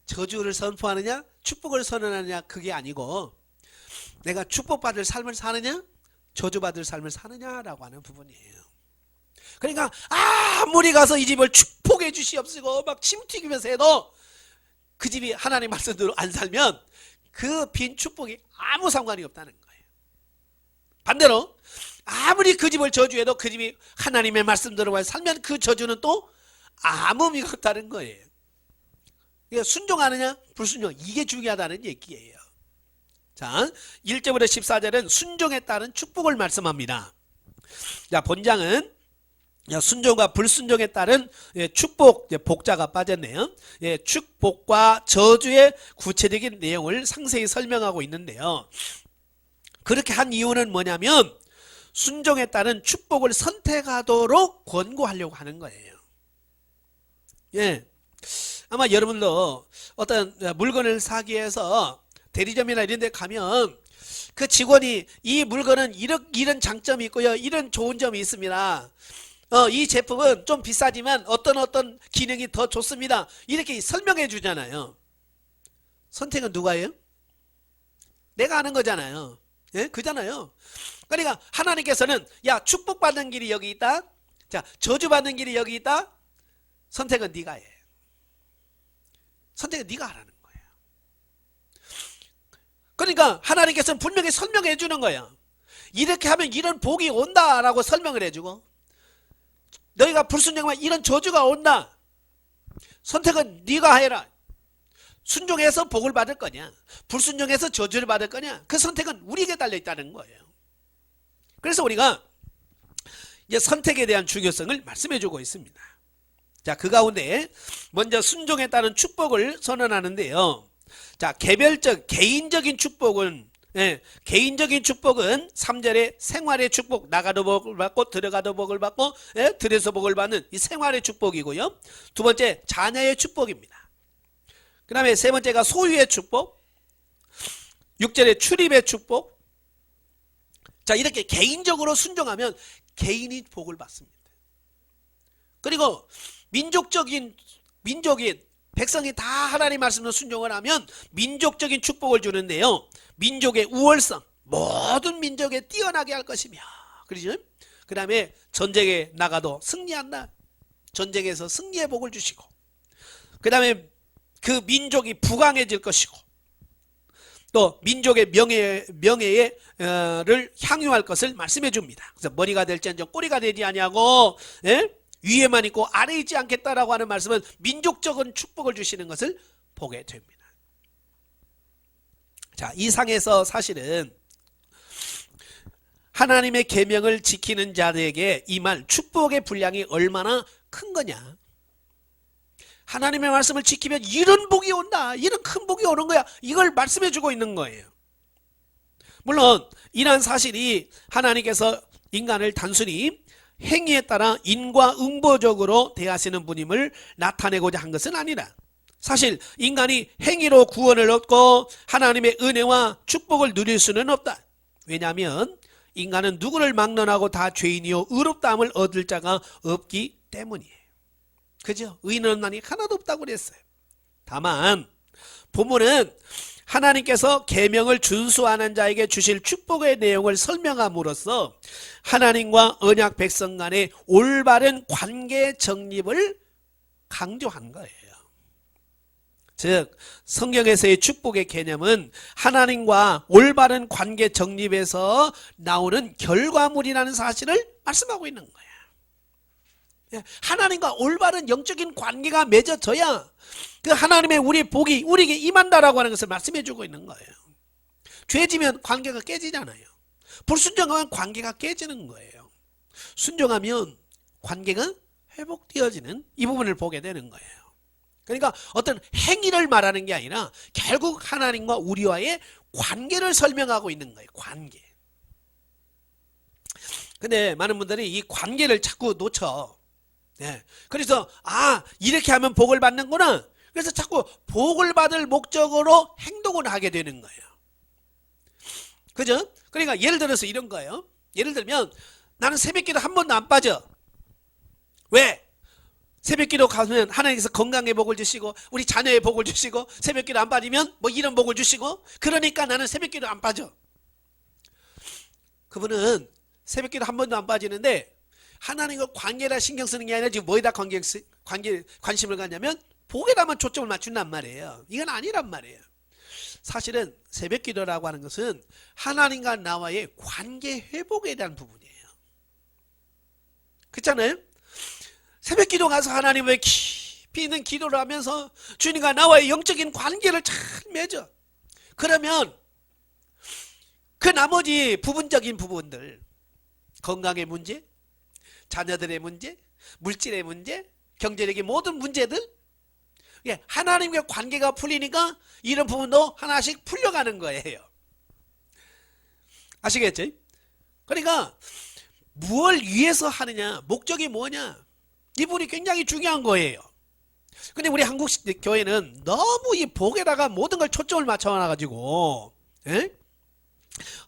저주를 선포하느냐 축복을 선언하느냐 그게 아니고 내가 축복받을 삶을 사느냐 저주받을 삶을 사느냐라고 하는 부분이에요. 그러니까 아무리 가서 이 집을 축복해 주시옵시고 막 침 튀기면서 해도 그 집이 하나님 말씀대로 안 살면 그 빈 축복이 아무 상관이 없다는 거예요. 반대로 아무리 그 집을 저주해도 그 집이 하나님의 말씀대로 살면 그 저주는 또 아무 의미가 없다는 거예요. 그러니까 순종하느냐 불순종, 이게 중요하다는 얘기예요. 자, 1절부터 14절은 순종에 따른 축복을 말씀합니다. 자, 본장은 순종과 불순종에 따른 축복, 복자가 빠졌네요. 축복과 저주의 구체적인 내용을 상세히 설명하고 있는데요. 그렇게 한 이유는 뭐냐면 순종에 따른 축복을 선택하도록 권고하려고 하는 거예요. 예. 아마 여러분도 어떤 물건을 사기 위해서 대리점이나 이런 데 가면 그 직원이 이 물건은 이런 장점이 있고요, 이런 좋은 점이 있습니다. 이 제품은 좀 비싸지만 어떤 기능이 더 좋습니다, 이렇게 설명해 주잖아요. 선택은 누가 해요? 내가 하는 거잖아요. 예? 그잖아요. 그러니까 하나님께서는 야, 축복받는 길이 여기 있다, 자, 저주받는 길이 여기 있다. 선택은 네가 해. 선택은 네가 하라는 거예요. 그러니까 하나님께서는 분명히 설명해 주는 거예요. 이렇게 하면 이런 복이 온다라고 설명을 해주고, 너희가 불순종하면 이런 저주가 온다. 선택은 네가 해라. 순종해서 복을 받을 거냐, 불순종해서 저주를 받을 거냐, 그 선택은 우리에게 달려있다는 거예요. 그래서 우리가 이제 선택에 대한 중요성을 말씀해주고 있습니다. 자, 그 가운데 먼저 순종에 따른 축복을 선언하는데요. 자, 개인적인 축복은, 개인적인 축복은 3절에 생활의 축복, 나가도 복을 받고 들어가도 복을 받고, 들에서 복을 받는 이 생활의 축복이고요. 두 번째, 자녀의 축복입니다. 그 다음에 세 번째가 소유의 축복, 6절에 출입의 축복. 자, 이렇게 개인적으로 순종하면 개인이 복을 받습니다. 그리고 민족인 백성이 다 하나님 말씀으로 순종을 하면 민족적인 축복을 주는데요. 민족의 우월성, 모든 민족에 뛰어나게 할 것이며, 그렇죠? 그 다음에 전쟁에 나가도 승리한다. 전쟁에서 승리의 복을 주시고, 그 다음에 그 민족이 부강해질 것이고, 또 민족의 명예를 향유할 것을 말씀해 줍니다. 그래서 머리가 될지언정 꼬리가 되지 아니하고, 위에만 있고 아래에 있지 않겠다라고 하는 말씀은 민족적인 축복을 주시는 것을 보게 됩니다. 자, 이 상에서 사실은 하나님의 계명을 지키는 자들에게 임할 축복의 분량이 얼마나 큰 거냐, 하나님의 말씀을 지키면 이런 복이 온다, 이런 큰 복이 오는 거야, 이걸 말씀해 주고 있는 거예요. 물론 이러한 사실이 하나님께서 인간을 단순히 행위에 따라 인과응보적으로 대하시는 분임을 나타내고자 한 것은 아니라, 사실 인간이 행위로 구원을 얻고 하나님의 은혜와 축복을 누릴 수는 없다. 왜냐하면 인간은 누구를 막론하고 다 죄인이요 의롭다함을 얻을 자가 없기 때문이에요. 그죠? 의인은 없나니 하나도 없다고 그랬어요. 다만 본문은 하나님께서 계명을 준수하는 자에게 주실 축복의 내용을 설명함으로써 하나님과 언약 백성 간의 올바른 관계 정립을 강조한 거예요. 즉 성경에서의 축복의 개념은 하나님과 올바른 관계 정립에서 나오는 결과물이라는 사실을 말씀하고 있는 거예요. 하나님과 올바른 영적인 관계가 맺어져야 그 하나님의 우리 복이 우리에게 임한다라고 하는 것을 말씀해 주고 있는 거예요. 죄지면 관계가 깨지잖아요. 불순종하면 관계가 깨지는 거예요. 순종하면 관계가 회복되어지는 이 부분을 보게 되는 거예요. 그러니까 어떤 행위를 말하는 게 아니라 결국 하나님과 우리와의 관계를 설명하고 있는 거예요. 관계. 근데 많은 분들이 이 관계를 자꾸 놓쳐. 그래서 이렇게 하면 복을 받는구나. 그래서 자꾸 복을 받을 목적으로 행동을 하게 되는 거예요. 그죠? 그러니까 예를 들어서 이런 거예요. 예를 들면 나는 새벽기도 한 번도 안 빠져. 왜? 새벽기도 가면 하나님께서 건강의 복을 주시고 우리 자녀의 복을 주시고, 새벽기도 안 빠지면 뭐 이런 복을 주시고, 그러니까 나는 새벽기도 안 빠져. 그분은 새벽기도 한 번도 안 빠지는데 하나님과 관계라 신경 쓰는 게 아니라 지금 뭐에다 관심을 갖냐면 복에다만 초점을 맞춘단 말이에요. 이건 아니란 말이에요. 사실은 새벽기도라고 하는 것은 하나님과 나와의 관계 회복에 대한 부분이에요. 그렇잖아요? 새벽기도 가서 하나님을 있는 기도를 하면서 주님과 나와의 영적인 관계를 잘 맺어. 그러면 그 나머지 부분적인 부분들, 건강의 문제, 자녀들의 문제, 물질의 문제, 경제력의 모든 문제들, 하나님과 관계가 풀리니까 이런 부분도 하나씩 풀려가는 거예요. 아시겠죠? 그러니까 무엇을 위해서 하느냐, 목적이 뭐냐, 이 부분이 굉장히 중요한 거예요. 근데 우리 한국 교회는 너무 이 복에다가 모든 걸 초점을 맞춰놔가지고,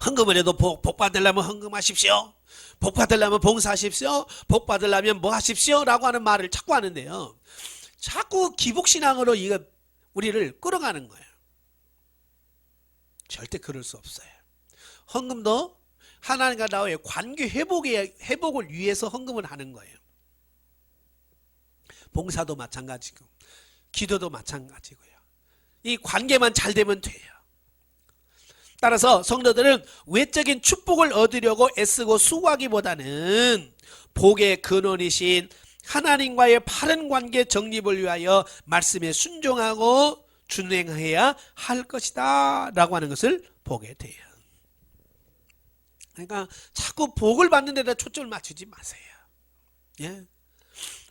헌금을 해도 복 받으려면 헌금하십시오, 복 받으려면 봉사하십시오, 복 받으려면 뭐 하십시오 라고 하는 말을 자꾸 하는데요, 자꾸 기복신앙으로 이거 우리를 끌어가는 거예요. 절대 그럴 수 없어요. 헌금도 하나님과 나와의 관계 회복을 위해서 헌금을 하는 거예요. 봉사도 마찬가지고 기도도 마찬가지고요. 이 관계만 잘 되면 돼요. 따라서 성도들은 외적인 축복을 얻으려고 애쓰고 수고하기보다는 복의 근원이신 하나님과의 바른 관계 정립을 위하여 말씀에 순종하고 준행해야 할 것이다 라고 하는 것을 보게 돼요. 그러니까 자꾸 복을 받는 데다 초점을 맞추지 마세요.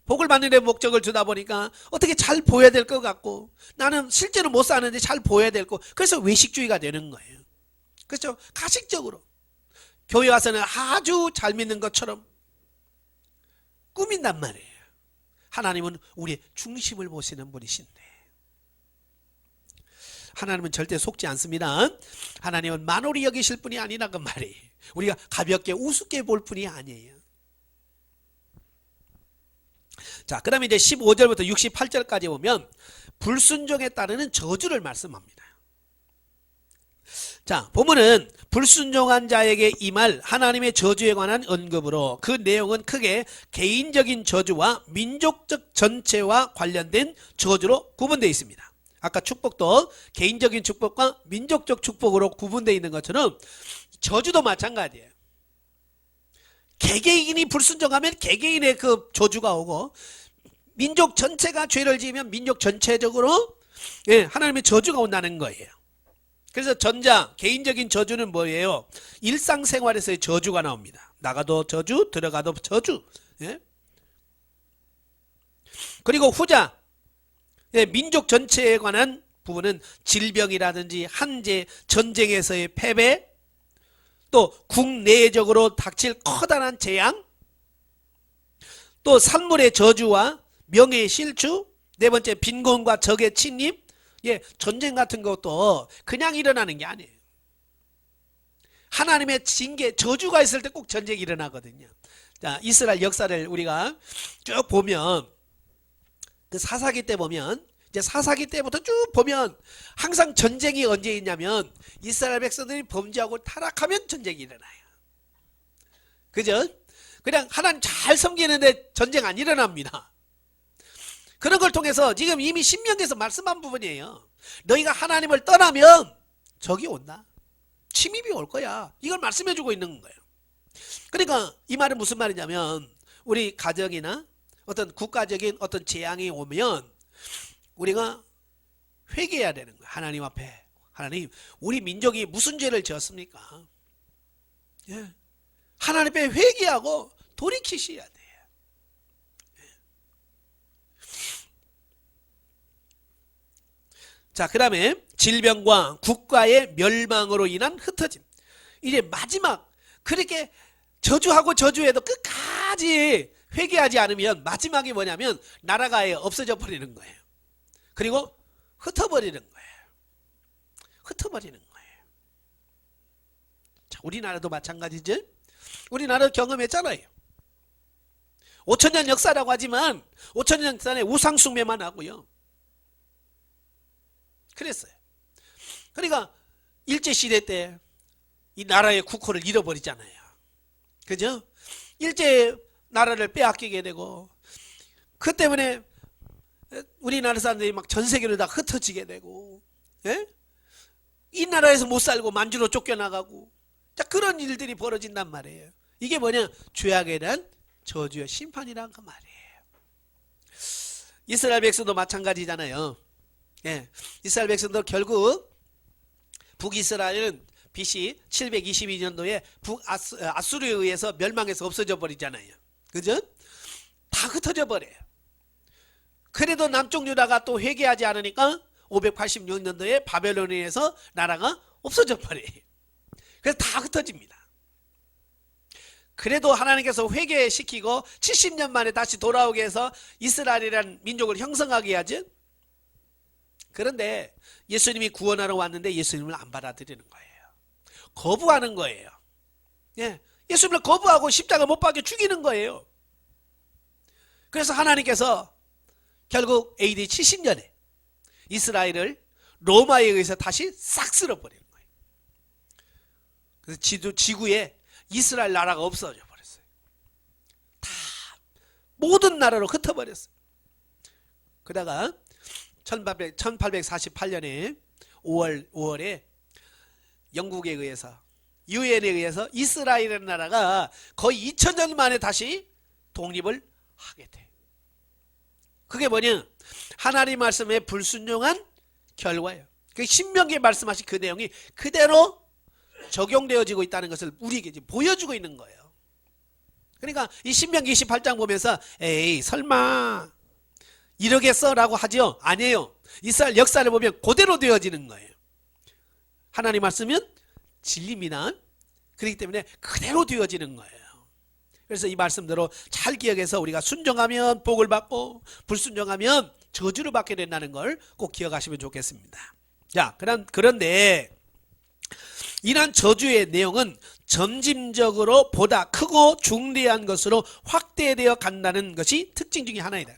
복을 받는 데 목적을 주다 보니까 어떻게 잘 보여야 될 것 같고, 나는 실제로 못 사는데 잘 보여야 될 거, 그래서 외식주의가 되는 거예요. 그렇죠? 가식적으로 교회 와서는 아주 잘 믿는 것처럼 꾸민단 말이에요. 하나님은 우리의 중심을 보시는 분이신데, 하나님은 절대 속지 않습니다. 하나님은 만홀히 여기실 분이 아니라 그 말이에요. 우리가 가볍게 우습게 볼 뿐이 아니에요. 자, 그 다음에 이제 15절부터 68절까지 보면 불순종에 따르는 저주를 말씀합니다. 자, 보면은 불순종한 자에게 임할 하나님의 저주에 관한 언급으로, 그 내용은 크게 개인적인 저주와 민족적 전체와 관련된 저주로 구분되어 있습니다. 아까 축복도 개인적인 축복과 민족적 축복으로 구분되어 있는 것처럼 저주도 마찬가지예요. 개개인이 불순종하면 개개인의 그 저주가 오고, 민족 전체가 죄를 지으면 민족 전체적으로 하나님의 저주가 온다는 거예요. 그래서 전자 개인적인 저주는 뭐예요? 일상생활에서의 저주가 나옵니다. 나가도 저주, 들어가도 저주. 그리고 후자 민족 전체에 관한 부분은 질병이라든지 한재, 전쟁에서의 패배, 또 국내적으로 닥칠 커다란 재앙, 또 산물의 저주와 명예의 실추, 네 번째 빈곤과 적의 침입, 전쟁 같은 것도 그냥 일어나는 게 아니에요. 하나님의 징계, 저주가 있을 때 꼭 전쟁이 일어나거든요. 자, 이스라엘 역사를 우리가 쭉 보면, 그 사사기 때 보면, 이제 사사기 때부터 쭉 보면 항상 전쟁이 언제 있냐면 이스라엘 백성들이 범죄하고 타락하면 전쟁이 일어나요. 그죠? 그냥 하나님 잘 섬기는데 전쟁 안 일어납니다. 그런 걸 통해서 지금 이미 신명기에서 말씀한 부분이에요. 너희가 하나님을 떠나면 적이 온다. 침입이 올 거야. 이걸 말씀해주고 있는 거예요. 그러니까 이 말은 무슨 말이냐면, 우리 가정이나 어떤 국가적인 어떤 재앙이 오면 우리가 회개해야 되는 거예요. 하나님 앞에. 하나님, 우리 민족이 무슨 죄를 지었습니까? 하나님 앞에 회개하고 돌이키셔야 돼요. 자, 그 다음에 질병과 국가의 멸망으로 인한 흩어짐. 이제 마지막, 그렇게 저주하고 저주해도 끝까지 회개하지 않으면 마지막이 뭐냐면 나라가 아예 없어져 버리는 거예요. 그리고 흩어버리는 거예요. 흩어버리는 거예요. 자, 우리나라도 마찬가지죠. 우리나라 경험했잖아요. 5천년 역사라고 하지만 5천년 역사에 우상숭배만 하고요. 그랬어요. 그러니까 일제시대 때 이 나라의 국호를 잃어버리잖아요. 그죠? 일제 나라를 빼앗기게 되고, 그 때문에 우리나라 사람들이 막 전 세계로 다 흩어지게 되고, 이 나라에서 못 살고 만주로 쫓겨나가고, 자, 그런 일들이 벌어진단 말이에요. 이게 뭐냐? 죄악에 대한 저주의 심판이란 그 말이에요. 이스라엘 백성도 마찬가지잖아요. 예, 이스라엘 백성도 결국 북이스라엘은 BC 722년도에 북아수르에 의해서 멸망해서 없어져 버리잖아요. 그죠? 다 흩어져 버려요. 그래도 남쪽 유다가 또 회개하지 않으니까 586년도에 바벨론에 의해서 나라가 없어져 버려요. 그래서 다 흩어집니다. 그래도 하나님께서 회개시키고 70년 만에 다시 돌아오게 해서 이스라엘이라는 민족을 형성하게 해야지. 그런데 예수님이 구원하러 왔는데 예수님을 안 받아들이는 거예요. 거부하는 거예요. 예, 예수님을 거부하고 십자가 못 박혀 죽이는 거예요. 그래서 하나님께서 결국 AD 70년에 이스라엘을 로마에 의해서 다시 싹 쓸어버리는 거예요. 그래서 지구에 이스라엘 나라가 없어져 버렸어요. 다 모든 나라로 흩어버렸어요. 그러다가 1848년에 5월에 영국에 의해서 유엔에 의해서 이스라엘이라는 나라가 거의 2000년 만에 다시 독립을 하게 돼. 그게 뭐냐? 하나님 말씀에 불순종한 결과예요. 그 신명기에 말씀하신 그 내용이 그대로 적용되어지고 있다는 것을 우리에게 보여주고 있는 거예요. 그러니까 이 신명기 28장 보면서 에이 설마 이러겠어? 라고 하죠. 아니에요. 이스라엘 역사를 보면 그대로 되어지는 거예요. 하나님 말씀은 진리입니다. 그렇기 때문에 그대로 되어지는 거예요. 그래서 이 말씀대로 잘 기억해서 우리가 순종하면 복을 받고 불순종하면 저주를 받게 된다는 걸 꼭 기억하시면 좋겠습니다. 자, 그런데 이러한 저주의 내용은 점진적으로 보다 크고 중대한 것으로 확대되어 간다는 것이 특징 중에 하나이다.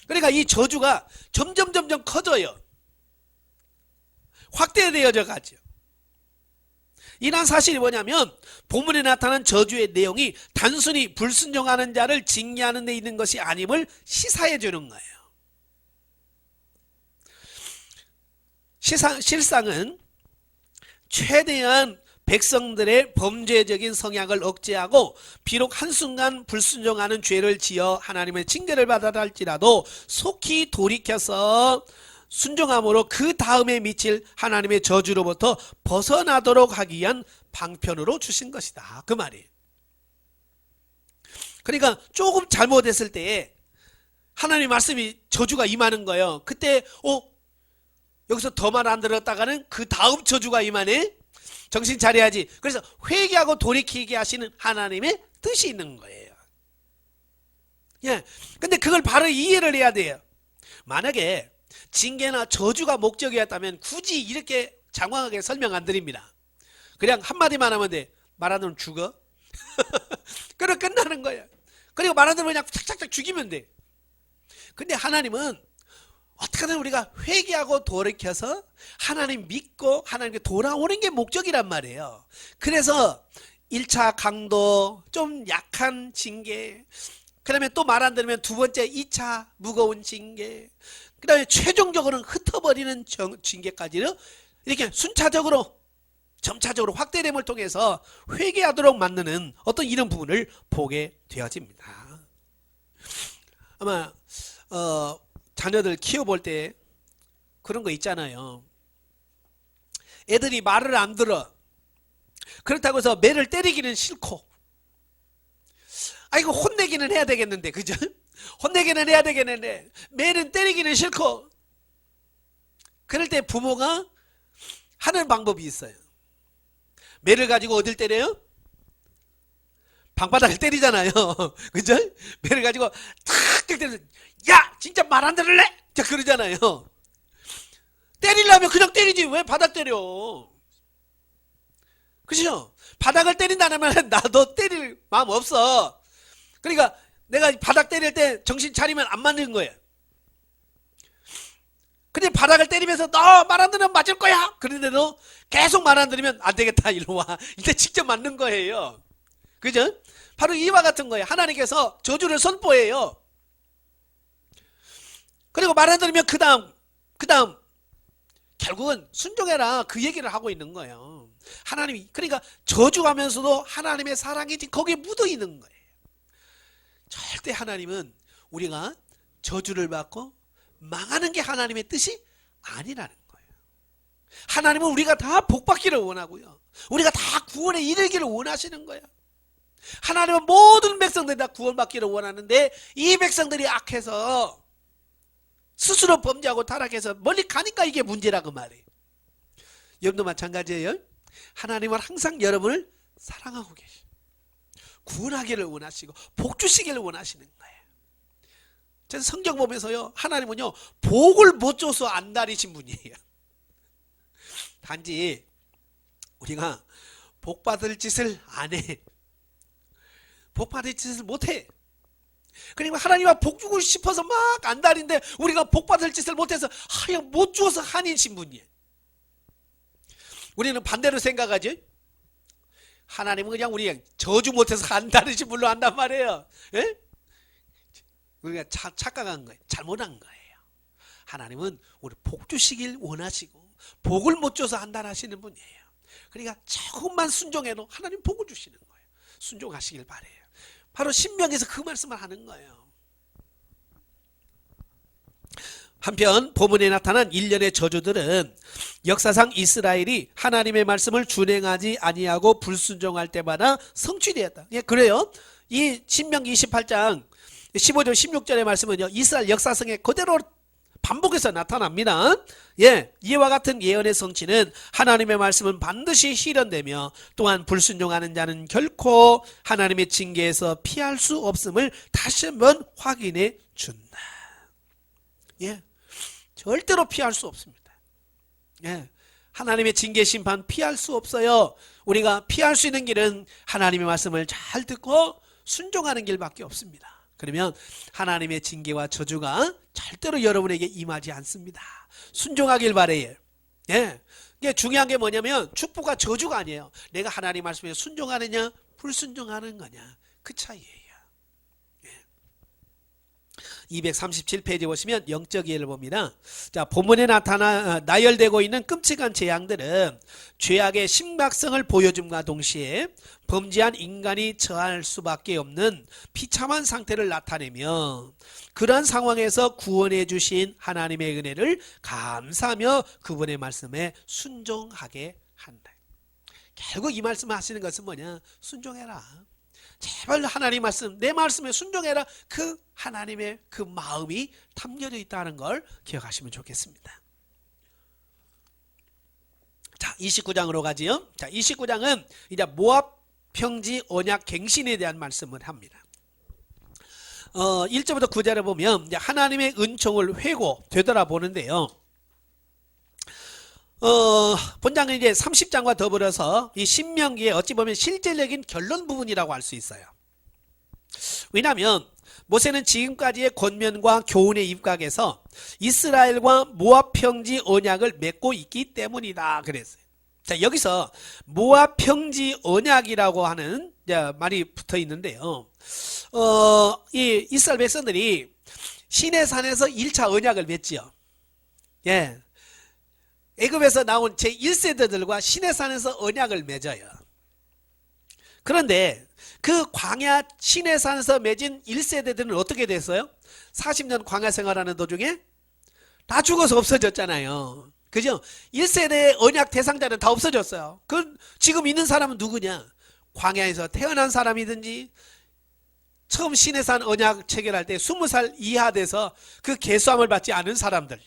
그러니까 이 저주가 점점 커져요. 확대되어져 가죠. 이러한 사실이 뭐냐면 본문에 나타난 저주의 내용이 단순히 불순종하는 자를 징계하는 데 있는 것이 아님을 시사해 주는 거예요. 실상은 최대한 백성들의 범죄적인 성향을 억제하고 비록 한순간 불순종하는 죄를 지어 하나님의 징계를 받아야 할지라도 속히 돌이켜서 순종함으로 그 다음에 미칠 하나님의 저주로부터 벗어나도록 하기 위한 방편으로 주신 것이다. 그 말이에요. 그러니까 조금 잘못했을 때 하나님의 말씀이 저주가 임하는 거예요. 그때 여기서 더 말 안 들었다가는 그 다음 저주가 임하네. 정신 차려야지. 그래서 회개하고 돌이키게 하시는 하나님의 뜻이 있는 거예요. 예. 근데 그걸 바로 이해를 해야 돼요. 만약에 징계나 저주가 목적이었다면 굳이 이렇게 장황하게 설명 안 드립니다. 그냥 한마디만 하면 돼. 말 안 들으면 죽어. 그럼 끝나는 거야. 그리고 말 안 들으면 그냥 착착착 죽이면 돼. 근데 하나님은 어떻게든 우리가 회개하고 돌이켜서 하나님 믿고 하나님께 돌아오는 게 목적이란 말이에요. 그래서 1차 강도, 좀 약한 징계, 그 다음에 또 말 안 들으면 두 번째 2차 무거운 징계, 그 다음에 최종적으로는 흩어버리는 징계까지는 이렇게 순차적으로 점차적으로 확대됨을 통해서 회개하도록 만드는 어떤 이런 부분을 보게 되어집니다. 아마 자녀들 키워볼 때 그런 거 있잖아요. 애들이 말을 안 들어. 그렇다고 해서 매를 때리기는 싫고, 이거 혼내기는 해야 되겠는데, 그죠? 혼내기는 해야 되겠는데 매는 때리기는 싫고. 그럴 때 부모가 하는 방법이 있어요. 매를 가지고 어딜 때려요? 방바닥을 때리잖아요. 그죠? 매를 가지고 탁 때리면서 야 진짜 말 안 들을래? 자 그러잖아요. 때리려면 그냥 때리지 왜 바닥 때려? 그죠? 바닥을 때린다는 말은 나도 때릴 마음 없어. 그러니까 내가 바닥 때릴 때 정신 차리면 안 맞는 거예요. 근데 바닥을 때리면서 너 말 안 들으면 맞을 거야. 그런데도 계속 말 안 들으면 안 되겠다 이리 와. 이때 직접 맞는 거예요. 그죠? 바로 이와 같은 거예요. 하나님께서 저주를 선포해요. 그리고 말 안 들으면 그 다음 결국은 순종해라 그 얘기를 하고 있는 거예요. 하나님이 그러니까 저주하면서도 하나님의 사랑이 거기에 묻어 있는 거예요. 절대 하나님은 우리가 저주를 받고 망하는 게 하나님의 뜻이 아니라는 거예요. 하나님은 우리가 다 복받기를 원하고요. 우리가 다 구원에 이르기를 원하시는 거예요. 하나님은 모든 백성들이 다 구원받기를 원하는데 이 백성들이 악해서 스스로 범죄하고 타락해서 멀리 가니까 이게 문제라 그 말이에요. 여러분도 마찬가지예요. 하나님은 항상 여러분을 사랑하고 계시고 구원하기를 원하시고 복 주시기를 원하시는 거예요. 제가 성경 보면서요, 하나님은요 복을 못 줘서 안달이신 분이에요. 단지 우리가 복 받을 짓을 안 해. 복 받을 짓을 못 해. 그러니까 하나님은 복 주고 싶어서 막 안달인데 우리가 복 받을 짓을 못해서 하여 못 주어서 한이신 분이에요. 우리는 반대로 생각하죠. 하나님은 그냥 우리 저주 못해서 안달이신 분로 한단 말이에요. 예? 우리가 착각한 거예요. 잘못한 거예요. 하나님은 우리 복 주시길 원하시고 복을 못 줘서 안달하시는 분이에요. 그러니까 조금만 순종해도 하나님 복을 주시는 거예요. 순종하시길 바래요. 바로 신명에서 그 말씀을 하는 거예요. 한편 본문에 나타난 일련의 저주들은 역사상 이스라엘이 하나님의 말씀을 준행하지 아니하고 불순종할 때마다 성취되었다. 예, 그래요. 이 신명기 28장 15절 16절의 말씀은요, 이스라엘 역사성에 그대로 반복해서 나타납니다. 예, 이와 같은 예언의 성취는 하나님의 말씀은 반드시 실현되며 또한 불순종하는 자는 결코 하나님의 징계에서 피할 수 없음을 다시 한번 확인해 준다. 예, 절대로 피할 수 없습니다. 예, 하나님의 징계 심판 피할 수 없어요. 우리가 피할 수 있는 길은 하나님의 말씀을 잘 듣고 순종하는 길밖에 없습니다. 그러면 하나님의 징계와 저주가 절대로 여러분에게 임하지 않습니다. 순종하길 바래요. 예, 이게 중요한 게 뭐냐면 축복과 저주가 아니에요. 내가 하나님 말씀에 순종하느냐 불순종하는 거냐, 그 차이예요. 237페이지 보시면 영적 이해를 봅니다. 자, 본문에 나열되고 있는 끔찍한 재앙들은 죄악의 심각성을 보여줌과 동시에 범죄한 인간이 처할 수밖에 없는 비참한 상태를 나타내며 그러한 상황에서 구원해 주신 하나님의 은혜를 감사하며 그분의 말씀에 순종하게 한다. 결국 이 말씀을 하시는 것은 뭐냐? 순종해라. 제발 하나님 말씀, 내 말씀에 순종해라. 그 하나님의 그 마음이 담겨져 있다는 걸 기억하시면 좋겠습니다. 자, 29장으로 가지요. 자, 29장은 이제 모압 평지 언약 갱신에 대한 말씀을 합니다. 1절부터 9절을 보면 이제 하나님의 은총을 회고 되돌아보는데요. 본장은 이제 30장과 더불어서 이 신명기에 어찌 보면 실질적인 결론 부분이라고 할 수 있어요. 왜냐하면 모세는 지금까지의 권면과 교훈에 입각해서 이스라엘과 모압 평지 언약을 맺고 있기 때문이다 그랬어요. 자, 여기서 모압 평지 언약이라고 하는 말이 붙어 있는데요. 이 이스라엘 백성들이 시내산에서 1차 언약을 맺지요. 예. 애굽에서 나온 제1세대들과 시내산에서 언약을 맺어요. 그런데 그 광야 시내산에서 맺은 1세대들은 어떻게 됐어요? 40년 광야 생활하는 도중에 다 죽어서 없어졌잖아요. 그죠? 1세대의 언약 대상자는 다 없어졌어요. 그 지금 있는 사람은 누구냐? 광야에서 태어난 사람이든지 처음 시내산 언약 체결할 때 20살 이하 돼서 그 계수함을 받지 않은 사람들,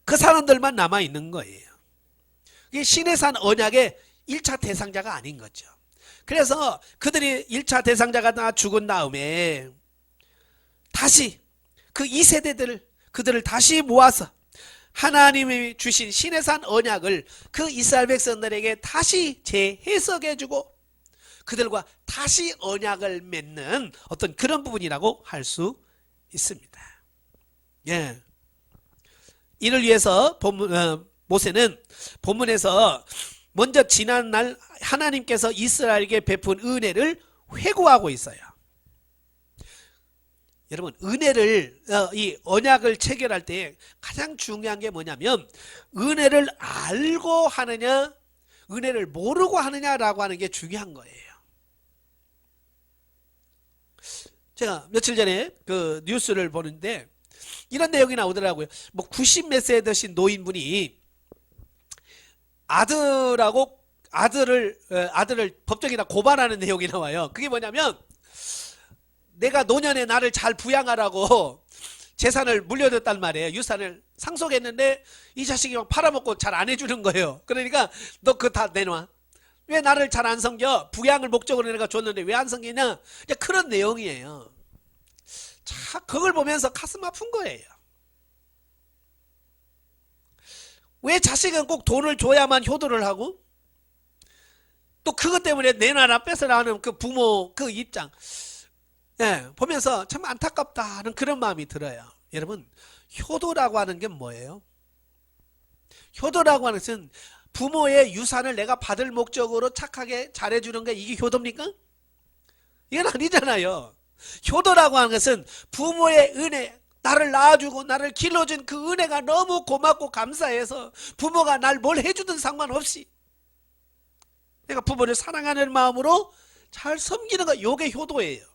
그 사람들만 남아있는 거예요. 이게 시내산 언약의 1차 대상자가 아닌 거죠. 그래서 그들이 1차 대상자가 다 죽은 다음에 다시 그 2세대들을 그들을 다시 모아서 하나님이 주신 시내산 언약을 그 이스라엘 백성들에게 다시 재해석해주고 그들과 다시 언약을 맺는 어떤 그런 부분이라고 할 수 있습니다. 예. 이를 위해서 모세는 본문에서 먼저 지난날 하나님께서 이스라엘에게 베푼 은혜를 회고하고 있어요. 여러분, 은혜를 이 언약을 체결할 때 가장 중요한 게 뭐냐면 은혜를 알고 하느냐 은혜를 모르고 하느냐라고 하는 게 중요한 거예요. 제가 며칠 전에 그 뉴스를 보는데 이런 내용이 나오더라고요. 뭐 90 몇 세 되신 노인분이 아들을 법정에다 고발하는 내용이 나와요. 그게 뭐냐면 내가 노년에 나를 잘 부양하라고 재산을 물려줬단 말이에요. 유산을 상속했는데 이 자식이 막 팔아먹고 잘 안 해주는 거예요. 그러니까 너 그거 다 내놔. 왜 나를 잘 안 섬겨? 부양을 목적으로 내가 줬는데 왜 안 섬기냐? 이제 그런 내용이에요. 자, 그걸 보면서 가슴 아픈 거예요. 왜 자식은 꼭 돈을 줘야만 효도를 하고 또 그것 때문에 내놔라 뺏어라 하는 그 부모 그 입장, 예, 보면서 참 안타깝다 하는 그런 마음이 들어요. 여러분, 효도라고 하는 게 뭐예요? 효도라고 하는 것은 부모의 유산을 내가 받을 목적으로 착하게 잘해주는 게 이게 효도입니까? 이건 아니잖아요. 효도라고 하는 것은 부모의 은혜, 나를 낳아주고 나를 길러준 그 은혜가 너무 고맙고 감사해서 부모가 날 뭘 해주든 상관없이 내가 부모를 사랑하는 마음으로 잘 섬기는 거, 요게 효도예요.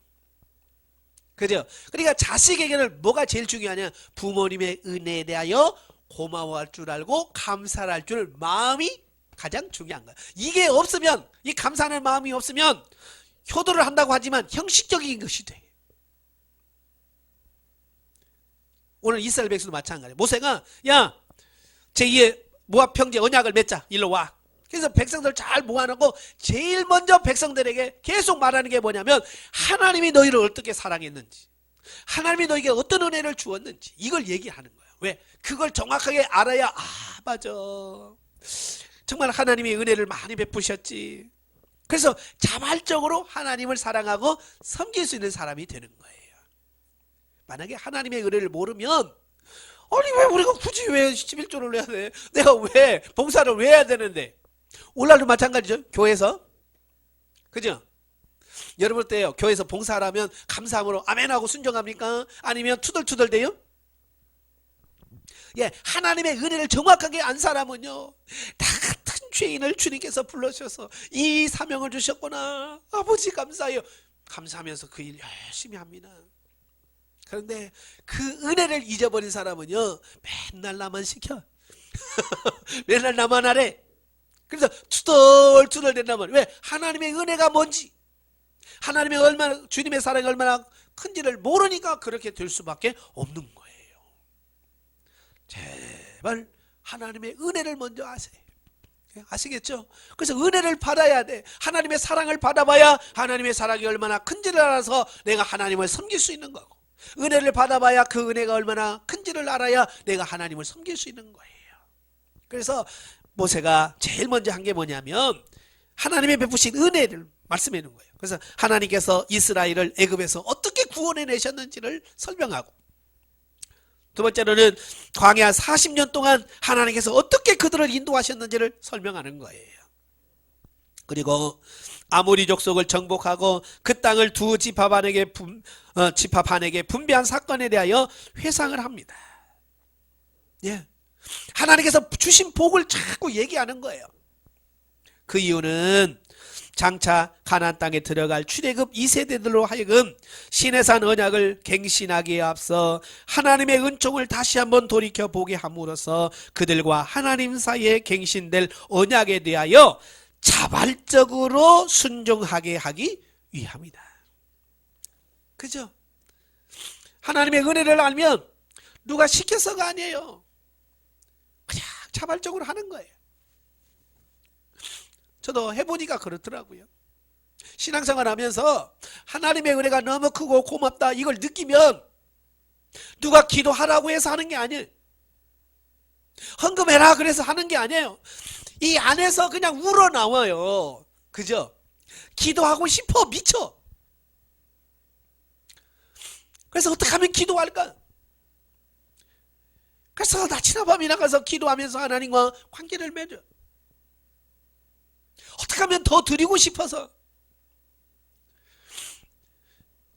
그죠? 그러니까 자식에게는 뭐가 제일 중요하냐? 부모님의 은혜에 대하여 고마워할 줄 알고 감사할 줄 마음이 가장 중요한 거야. 이게 없으면, 이 감사하는 마음이 없으면 효도를 한다고 하지만 형식적인 것이 돼. 오늘 이스라엘 백성도 마찬가지야. 모세가 야, 제2의 모압 평지 언약을 맺자. 일로 와. 그래서 백성들 잘 모아놓고 제일 먼저 백성들에게 계속 말하는 게 뭐냐면 하나님이 너희를 어떻게 사랑했는지, 하나님이 너희에게 어떤 은혜를 주었는지 이걸 얘기하는 거예요. 왜? 그걸 정확하게 알아야 아 맞아, 정말 하나님의 은혜를 많이 베푸셨지. 그래서 자발적으로 하나님을 사랑하고 섬길 수 있는 사람이 되는 거예요. 만약에 하나님의 은혜를 모르면 아니 왜 우리가 굳이 왜 11조를 내야 돼? 내가 왜 봉사를 왜 해야 되는데? 오늘날도 마찬가지죠. 교회에서, 그죠? 여러분 어때요? 교회에서 봉사하라면 감사함으로 아멘하고 순종합니까? 아니면 투덜투덜대요? 예, 하나님의 은혜를 정확하게 안 사람은요, 다 같은 죄인을 주님께서 불러주셔서 이 사명을 주셨구나, 아버지 감사해요, 감사하면서 그 일 열심히 합니다. 그런데 그 은혜를 잊어버린 사람은요, 맨날 나만 시켜. 맨날 나만 하래. 그래서 투덜투덜 된다면, 왜? 하나님의 은혜가 뭔지, 하나님의 얼마나, 주님의 사랑이 얼마나 큰지를 모르니까 그렇게 될 수밖에 없는 거예요. 제발 하나님의 은혜를 먼저 아세요. 아시겠죠? 그래서 은혜를 받아야 돼. 하나님의 사랑을 받아봐야 하나님의 사랑이 얼마나 큰지를 알아서 내가 하나님을 섬길 수 있는 거고, 은혜를 받아봐야 그 은혜가 얼마나 큰지를 알아야 내가 하나님을 섬길 수 있는 거예요. 그래서 모세가 제일 먼저 한 게 뭐냐면 하나님의 베푸신 은혜를 말씀해 놓은 거예요. 그래서 하나님께서 이스라엘을 애굽에서 어떻게 구원해 내셨는지를 설명하고, 두 번째로는 광야 40년 동안 하나님께서 어떻게 그들을 인도하셨는지를 설명하는 거예요. 그리고 아모리 족속을 정복하고 그 땅을 두 지파 반에게 분배한 사건에 대하여 회상을 합니다. 예, 하나님께서 주신 복을 자꾸 얘기하는 거예요. 그 이유는 장차 가나안 땅에 들어갈 출애굽 2세대들로 하여금 시내산 언약을 갱신하기에 앞서 하나님의 은총을 다시 한번 돌이켜보게 함으로써 그들과 하나님 사이에 갱신될 언약에 대하여 자발적으로 순종하게 하기 위함이다. 그죠? 하나님의 은혜를 알면 누가 시켜서가 아니에요. 그냥 자발적으로 하는 거예요. 저도 해보니까 그렇더라고요. 신앙생활 하면서 하나님의 은혜가 너무 크고 고맙다 이걸 느끼면 누가 기도하라고 해서 하는 게 아니에요. 헌금해라 그래서 하는 게 아니에요. 이 안에서 그냥 우러나와요. 그죠? 기도하고 싶어 미쳐. 그래서 어떻게 하면 기도할까? 그래서 낮이나 밤이나 가서 기도하면서 하나님과 관계를 맺어. 어떻게 하면 더 드리고 싶어서.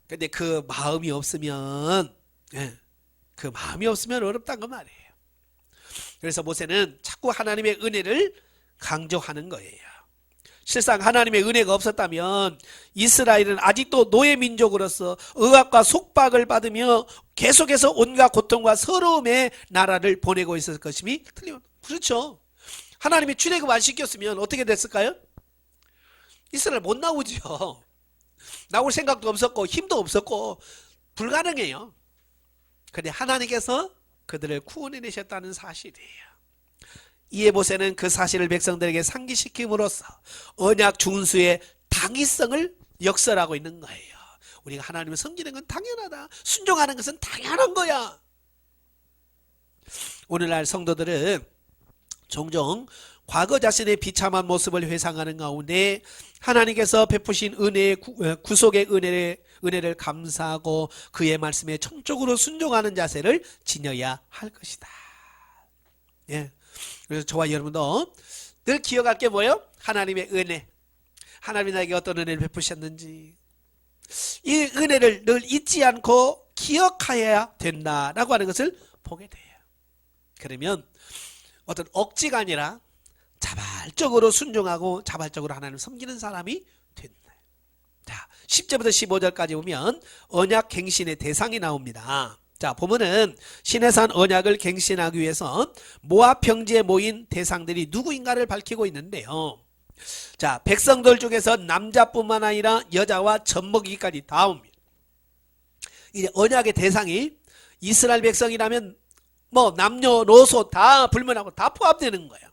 근데 그 마음이 없으면, 그 마음이 없으면 어렵다는 거 말이에요. 그래서 모세는 자꾸 하나님의 은혜를 강조하는 거예요. 실상 하나님의 은혜가 없었다면 이스라엘은 아직도 노예 민족으로서 억압과 속박을 받으며 계속해서 온갖 고통과 서러움의 나라를 보내고 있었을 것임이 틀림없다. 그렇죠. 하나님이 출애굽 안 시켰으면 어떻게 됐을까요? 이스라엘 못 나오죠. 나올 생각도 없었고 힘도 없었고 불가능해요. 그런데 하나님께서 그들을 구원해내셨다는 사실이에요. 이에모세는 그 사실을 백성들에게 상기시킴으로써 언약 준수의 당위성을 역설하고 있는 거예요. 우리가 하나님을 섬기는 건 당연하다. 순종하는 것은 당연한 거야. 오늘날 성도들은 종종 과거 자신의 비참한 모습을 회상하는 가운데 하나님께서 베푸신 은혜의 구속의 은혜를 감사하고 그의 말씀에 전적으로 순종하는 자세를 지녀야 할 것이다. 예. 그래서 저와 여러분도 늘 기억할 게 뭐예요? 하나님의 은혜. 하나님이 나에게 어떤 은혜를 베푸셨는지 이 은혜를 늘 잊지 않고 기억하여야 된다라고 하는 것을 보게 돼요. 그러면 어떤 억지가 아니라 자발적으로 순종하고 자발적으로 하나님을 섬기는 사람이 된다. 자, 10절부터 15절까지 보면 언약 갱신의 대상이 나옵니다. 자, 보면은 시내산 언약을 갱신하기 위해서 모압 평지에 모인 대상들이 누구인가를 밝히고 있는데요. 자, 백성들 중에서 남자뿐만 아니라 여자와 젖먹이까지 다 옵니다. 이제 언약의 대상이 이스라엘 백성이라면 뭐 남녀노소 다 불문하고 다 포함되는 거예요.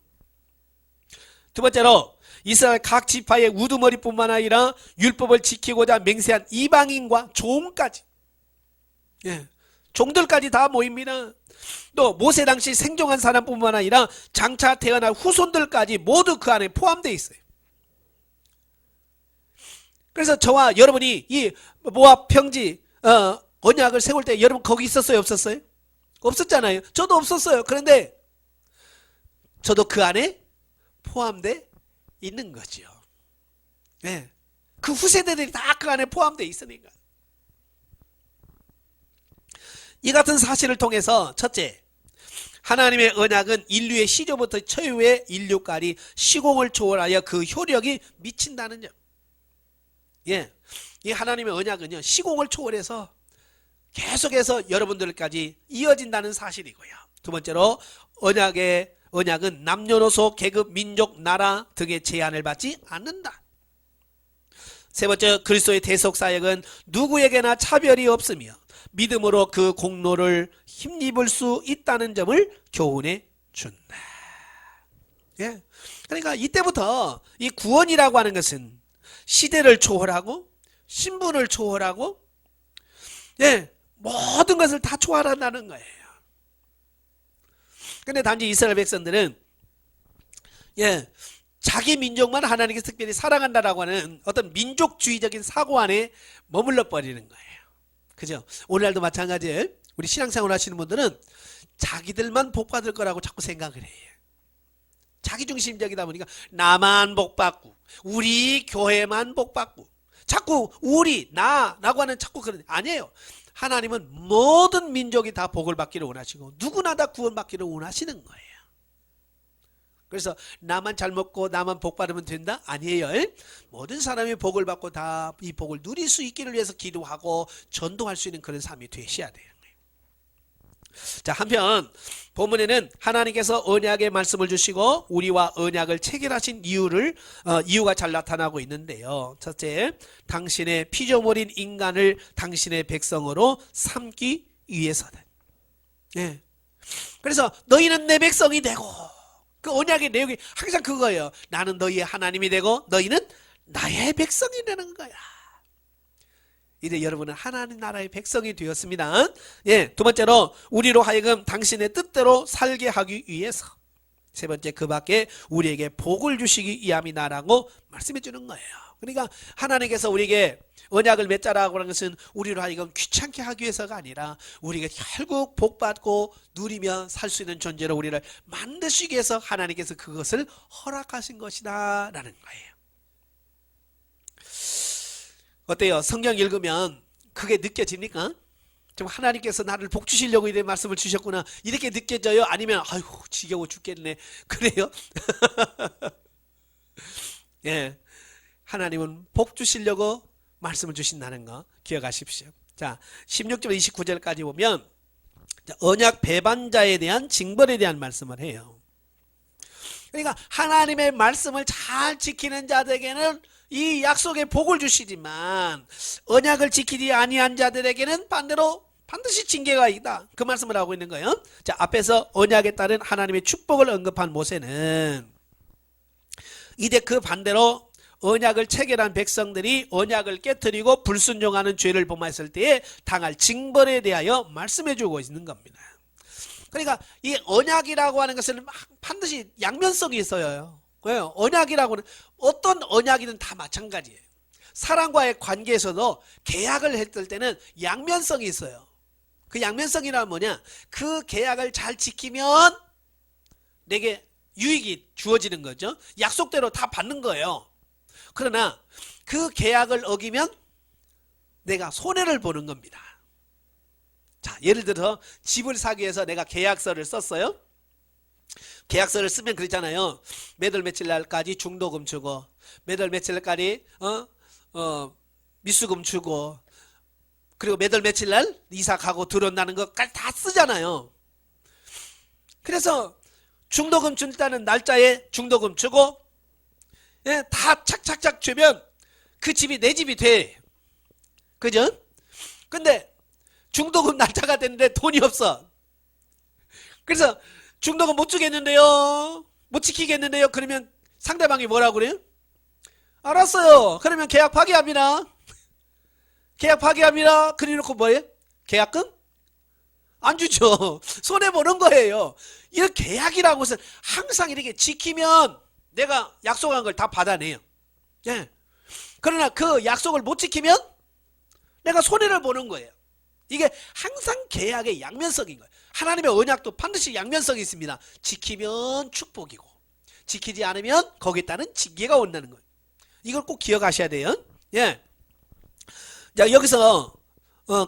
두 번째로 이스라엘 각 지파의 우두머리뿐만 아니라 율법을 지키고자 맹세한 이방인과 종까지, 예, 종들까지 다 모입니다. 또 모세 당시 생존한 사람뿐만 아니라 장차 태어날 후손들까지 모두 그 안에 포함되어 있어요. 그래서 저와 여러분이 이 모압 평지 언약을 세울 때 여러분 거기 있었어요, 없었어요? 없었잖아요. 저도 없었어요. 그런데 저도 그 안에 포함되어 있는 거죠. 예. 그 후세대들이 다 그 안에 포함되어 있으니까. 이 같은 사실을 통해서 첫째, 하나님의 언약은 인류의 시조부터 초유의 인류까지 시공을 초월하여 그 효력이 미친다는 점. 예, 이 하나님의 언약은요 시공을 초월해서 계속해서 여러분들까지 이어진다는 사실이고요. 두 번째로 언약은 남녀노소, 계급, 민족, 나라 등의 제한을 받지 않는다. 세 번째, 그리스도의 대속사역은 누구에게나 차별이 없으며 믿음으로 그 공로를 힘입을 수 있다는 점을 교훈해 준다. 예. 그러니까 이때부터 이 구원이라고 하는 것은 시대를 초월하고 신분을 초월하고, 예, 모든 것을 다 초월한다는 거예요. 근데 단지 이스라엘 백성들은, 예, 자기 민족만 하나님께서 특별히 사랑한다라고 하는 어떤 민족주의적인 사고 안에 머물러 버리는 거예요. 그죠? 오늘날도 마찬가지예요. 우리 신앙생활 하시는 분들은 자기들만 복받을 거라고 자꾸 생각을 해요. 자기중심적이다 보니까 나만 복받고 우리 교회만 복받고 자꾸 우리 나라고 하는 자꾸 그런, 아니에요. 하나님은 모든 민족이 다 복을 받기를 원하시고 누구나 다 구원받기를 원하시는 거예요. 그래서 나만 잘 먹고 나만 복 받으면 된다? 아니에요. 모든 사람이 복을 받고 다 이 복을 누릴 수 있기를 위해서 기도하고 전도할 수 있는 그런 삶이 되셔야 돼요. 자, 한편 본문에는 하나님께서 언약의 말씀을 주시고 우리와 언약을 체결하신 이유가 잘 나타나고 있는데요. 첫째, 당신의 피조물인 인간을 당신의 백성으로 삼기 위해서다. 예. 그래서 너희는 내 백성이 되고, 그 언약의 내용이 항상 그거예요. 나는 너희의 하나님이 되고 너희는 나의 백성이 되는 거야. 이제 여러분은 하나님 나라의 백성이 되었습니다. 예, 두 번째로 우리로 하여금 당신의 뜻대로 살게 하기 위해서. 세 번째, 그 밖에 우리에게 복을 주시기 위함이다라고 말씀해 주는 거예요. 그러니까 하나님께서 우리에게 언약을 맺자라고 하는 것은 우리로 하여금 귀찮게 하기 위해서가 아니라 우리가 결국 복받고 누리며 살 수 있는 존재로 우리를 만드시기 위해서 하나님께서 그것을 허락하신 것이다 라는 거예요. 어때요? 성경 읽으면 그게 느껴집니까? 좀 하나님께서 나를 복 주시려고 이런 말씀을 주셨구나 이렇게 느껴져요? 아니면 아이고 지겨워 죽겠네 그래요? 예, 하나님은 복 주시려고 말씀을 주신다는 거 기억하십시오. 자, 16절 29절까지 보면 언약 배반자에 대한 징벌에 대한 말씀을 해요. 그러니까 하나님의 말씀을 잘 지키는 자들에게는 이 약속의 복을 주시지만 언약을 지키지 아니한 자들에게는 반대로 반드시 징계가 있다. 그 말씀을 하고 있는 거예요. 자, 앞에서 언약에 따른 하나님의 축복을 언급한 모세는 이제 그 반대로 언약을 체결한 백성들이 언약을 깨뜨리고 불순종하는 죄를 범했을 때에 당할 징벌에 대하여 말씀해 주고 있는 겁니다. 그러니까 이 언약이라고 하는 것은 반드시 양면성이 있어요. 왜요? 언약이라고는 어떤 언약이든 다 마찬가지예요. 사람과의 관계에서도 계약을 했을 때는 양면성이 있어요. 그 양면성이란 뭐냐? 그 계약을 잘 지키면 내게 유익이 주어지는 거죠. 약속대로 다 받는 거예요. 그러나 그 계약을 어기면 내가 손해를 보는 겁니다. 자, 예를 들어 집을 사기 위해서 내가 계약서를 썼어요. 계약서를 쓰면 그랬잖아요. 몇 월 며칠 날까지 중도금 주고 몇 월 며칠 날까지 미수금 주고 그리고 몇 월 며칠 날 이사 가고 들어온다는 것까지 다 쓰잖아요. 그래서 중도금 준다는 날짜에 중도금 주고 예, 다 착착착 주면 그 집이 내 집이 돼. 그죠? 근데 중도금 날짜가 됐는데 돈이 없어. 그래서 중도금 못 주겠는데요. 못 지키겠는데요. 그러면 상대방이 뭐라고 그래요? 알았어요. 그러면 계약 파기합니다. 계약 파기합니다. 그래놓고 뭐예요? 계약금? 안 주죠. 손해보는 거예요. 이 계약이라고 해서 항상 이렇게 지키면 내가 약속한 걸 다 받아내요. 예. 그러나 그 약속을 못 지키면 내가 손해를 보는 거예요. 이게 항상 계약의 양면성인 거예요. 하나님의 언약도 반드시 양면성이 있습니다. 지키면 축복이고 지키지 않으면 거기에 따른 징계가 온다는 거예요. 이걸 꼭 기억하셔야 돼요. 예. 자, 여기서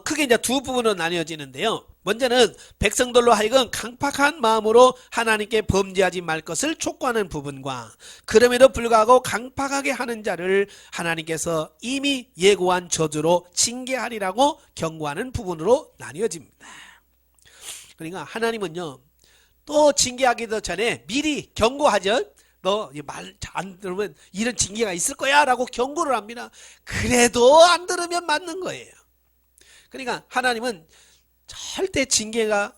크게 이제 두 부분으로 나뉘어지는데요. 먼저는 백성들로 하여금 강팍한 마음으로 하나님께 범죄하지 말 것을 촉구하는 부분과 그럼에도 불구하고 강팍하게 하는 자를 하나님께서 이미 예고한 저주로 징계하리라고 경고하는 부분으로 나뉘어집니다. 그러니까 하나님은요, 또 징계하기도 전에 미리 경고하죠. 너 말 안 들으면 이런 징계가 있을 거야 라고 경고를 합니다. 그래도 안 들으면 맞는 거예요. 그러니까 하나님은 절대 징계나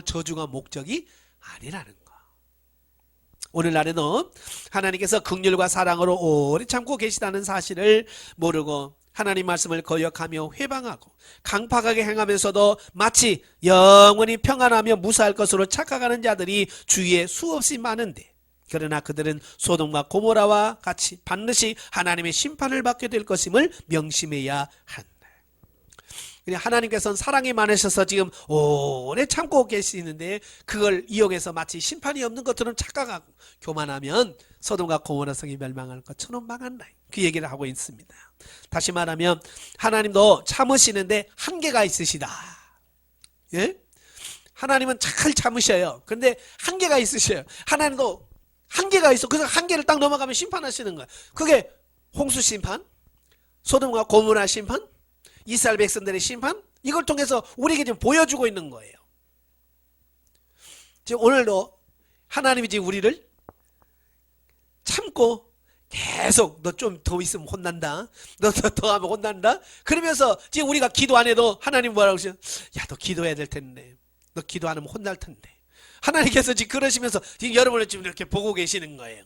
저주가 목적이 아니라는 거. 오늘날에도 하나님께서 긍휼과 사랑으로 오래 참고 계시다는 사실을 모르고 하나님 말씀을 거역하며 회방하고 강팍하게 행하면서도 마치 영원히 평안하며 무사할 것으로 착각하는 자들이 주위에 수없이 많은데, 그러나 그들은 소돔과 고모라와 같이 반드시 하나님의 심판을 받게 될 것임을 명심해야 한다. 하나님께서는 사랑이 많으셔서 지금 오래 참고 계시는데 그걸 이용해서 마치 심판이 없는 것처럼 착각하고 교만하면 소돔과 고모라 성이 멸망할 것처럼 망한다. 그 얘기를 하고 있습니다. 다시 말하면 하나님도 참으시는데 한계가 있으시다. 예? 하나님은 잘 참으셔요. 그런데 한계가 있으셔요. 하나님도 한계가 있어. 그래서 한계를 딱 넘어가면 심판하시는 거야. 그게 홍수 심판, 소돔과 고모라 심판, 이스라엘 백성들의 심판, 이걸 통해서 우리에게 지금 보여주고 있는 거예요. 지금 오늘도 하나님이 지금 우리를 참고 계속 너 좀 더 있으면 혼난다, 너 더 하면 혼난다, 그러면서 지금 우리가 기도 안 해도 하나님 뭐라고 하시죠? 야, 너 기도해야 될 텐데, 너 기도 안 하면 혼날 텐데. 하나님께서 지금 그러시면서 지금 여러분을 지금 이렇게 보고 계시는 거예요.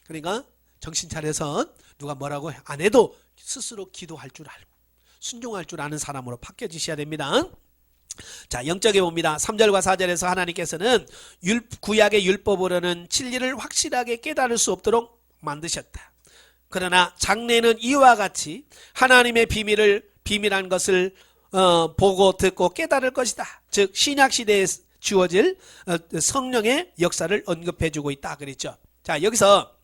그러니까 정신 차려서 누가 뭐라고 안 해도 스스로 기도할 줄 알고 순종할 줄 아는 사람으로 바뀌어지셔야 됩니다. 자, 영적에 봅니다. 3절과 4절에서 하나님께서는 구약의 율법으로는 진리를 확실하게 깨달을 수 없도록 만드셨다. 그러나 장래는 이와 같이 하나님의 비밀한 것을 보고 듣고 깨달을 것이다. 즉 신약시대에 주어질 성령의 역사를 언급해주고 있다 그랬죠. 자, 여기서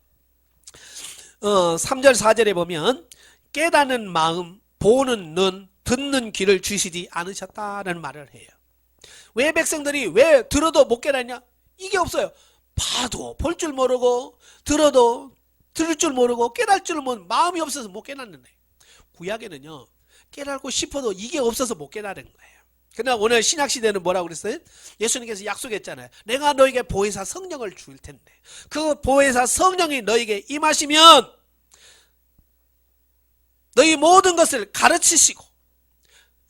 3절 4절에 보면 깨닫는 마음, 보는 눈, 듣는 귀를 주시지 않으셨다는 말을 해요. 왜 백성들이 왜 들어도 못 깨닫냐? 이게 없어요. 봐도 볼 줄 모르고 들어도 들을 줄 모르고 깨달을 줄 모르고 마음이 없어서 못 깨닫는 거예요. 구약에는요, 깨닫고 싶어도 이게 없어서 못 깨달은 거예요. 그러나 오늘 신약시대는 뭐라고 그랬어요? 예수님께서 약속했잖아요. 내가 너에게 보혜사 성령을 줄 텐데 그 보혜사 성령이 너에게 임하시면 너희 모든 것을 가르치시고,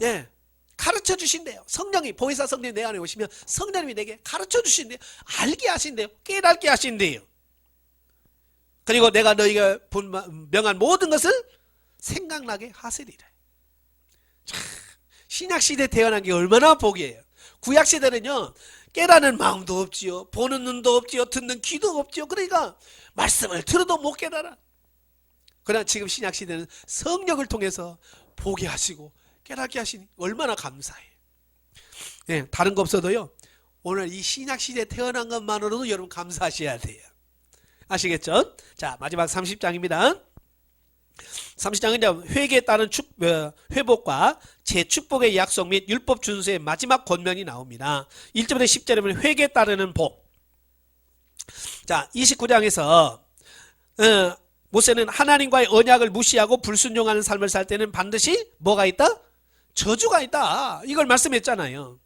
예, 가르쳐 주신대요. 성령이, 보혜사 성령이 내 안에 오시면 성령님이 내게 가르쳐 주신대요. 알게 하신대요. 깨닫게 하신대요. 그리고 내가 너희가 명한 모든 것을 생각나게 하시리라. 참, 신약시대 태어난 게 얼마나 복이에요. 구약시대는요, 깨닫는 마음도 없지요, 보는 눈도 없지요, 듣는 귀도 없지요. 그러니까 말씀을 들어도 못 깨달아. 그러나 지금 신약시대는 성령을 통해서 보게 하시고 깨닫게 하시니 얼마나 감사해요. 예, 다른 거 없어도요, 오늘 이 신약시대에 태어난 것만으로도 여러분 감사하셔야 돼요. 아시겠죠? 자, 마지막 30장입니다. 30장은 회개에 따른 회복과 재축복의 약속 및 율법 준수의 마지막 권면이 나옵니다. 1절부터 10절에 보면 회개에 따르는 복. 자, 29장에서 모세는 하나님과의 언약을 무시하고 불순종하는 삶을 살 때는 반드시 뭐가 있다? 저주가 있다. 이걸 말씀했잖아요.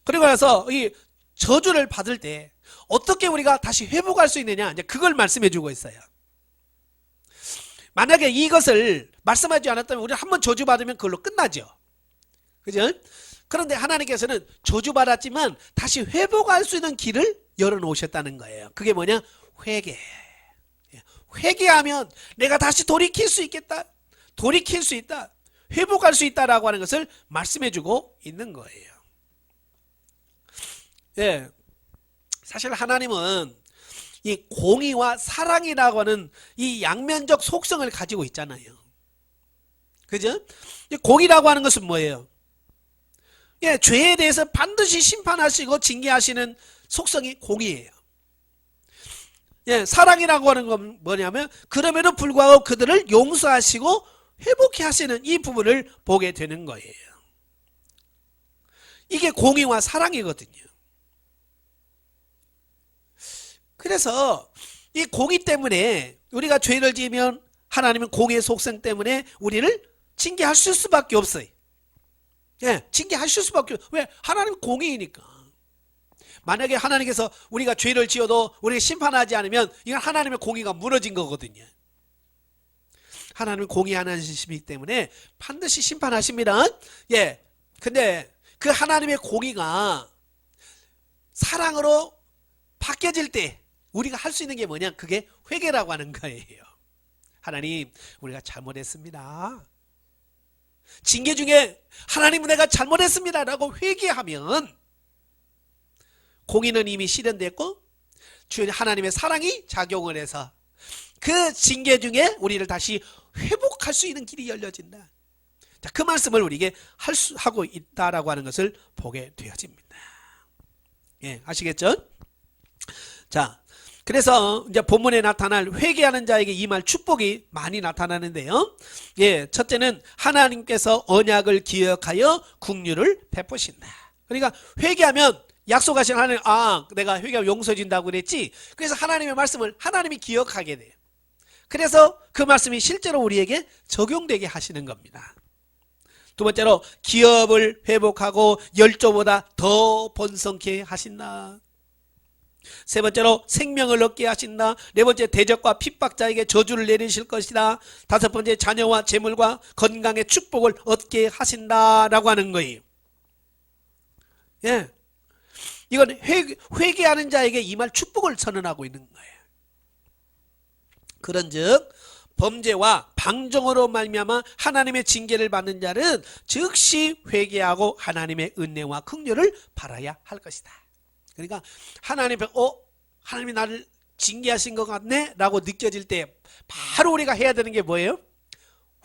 그리고 나서 이 저주를 받을 때 어떻게 우리가 다시 회복할 수 있느냐, 이제 그걸 말씀해 주고 있어요. 만약에 이것을 말씀하지 않았다면 우리 한번 저주받으면 그걸로 끝나죠. 그죠? 그런데 하나님께서는 저주받았지만 다시 회복할 수 있는 길을 열어놓으셨다는 거예요. 그게 뭐냐? 회개. 회개하면 내가 다시 돌이킬 수 있겠다. 돌이킬 수 있다. 회복할 수 있다라고 하는 것을 말씀해 주고 있는 거예요. 예. 사실 하나님은 이 공의와 사랑이라고 하는 이 양면적 속성을 가지고 있잖아요. 그죠? 공의라고 하는 것은 뭐예요? 예, 죄에 대해서 반드시 심판하시고 징계하시는 속성이 공의예요. 예, 사랑이라고 하는 건 뭐냐면 그럼에도 불구하고 그들을 용서하시고 회복해 하시는 이 부분을 보게 되는 거예요. 이게 공의와 사랑이거든요. 그래서 이 공의 때문에 우리가 죄를 지으면 하나님은 공의의 속성 때문에 우리를 징계하실 수밖에 없어요. 예, 징계하실 수밖에 없어요. 왜? 하나님은 공의이니까. 만약에 하나님께서 우리가 죄를 지어도 우리가 심판하지 않으면 이건 하나님의 공의가 무너진 거거든요. 하나님은 공의 하나님이시기 때문에 반드시 심판하십니다. 예, 근데 그 하나님의 공의가 사랑으로 바뀌어질 때 우리가 할 수 있는 게 뭐냐? 그게 회개라고 하는 거예요. 하나님, 우리가 잘못했습니다. 징계 중에 하나님, 내가 잘못했습니다 라고 회개하면 공의는 이미 실현됐고 주 하나님의 사랑이 작용을 해서 그 징계 중에 우리를 다시 회복할 수 있는 길이 열려진다. 자, 그 말씀을 우리에게 하고 있다라고 하는 것을 보게 되어집니다. 예, 아시겠죠? 자, 그래서 이제 본문에 나타날 회개하는 자에게 임할 축복이 많이 나타나는데요. 예, 첫째는 하나님께서 언약을 기억하여 긍휼을 베푸신다. 그러니까 회개하면 약속하신 하나님, 내가 회개하면 용서해 준다고 그랬지. 그래서 하나님의 말씀을 하나님이 기억하게 돼요. 그래서 그 말씀이 실제로 우리에게 적용되게 하시는 겁니다. 두 번째로 기업을 회복하고 열조보다 더 번성케 하신다. 세 번째로 생명을 얻게 하신다. 네 번째, 대적과 핍박자에게 저주를 내리실 것이다. 다섯 번째, 자녀와 재물과 건강의 축복을 얻게 하신다라고 하는 거예요. 예, 이건 회개하는 자에게 임할 축복을 선언하고 있는 거예요. 그런즉 범죄와 방종으로 말미암아 하나님의 징계를 받는 자는 즉시 회개하고 하나님의 은혜와 긍휼을 바라야 할 것이다. 그러니까 하나님이 나를 징계하신 것 같네 라고 느껴질 때 바로 우리가 해야 되는 게 뭐예요?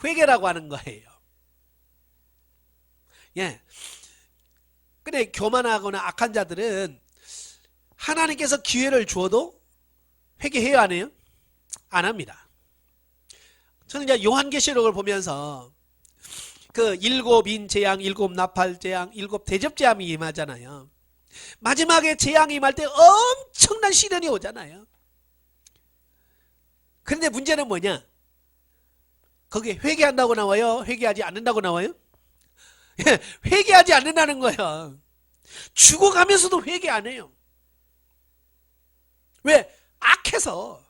회개라고 하는 거예요. 예. 근데 교만하거나 악한 자들은 하나님께서 기회를 주어도 회개해요, 안 해요? 안 합니다. 저는 이제 요한계시록을 보면서 그 일곱 인재앙, 일곱 나팔재앙, 일곱 대접재앙이 임하잖아요. 마지막에 재앙이 임할 때 엄청난 시련이 오잖아요. 그런데 문제는 뭐냐? 거기에 회개한다고 나와요? 회개하지 않는다고 나와요? 회개하지 않는다는 거야. 죽어가면서도 회개 안 해요. 왜? 악해서.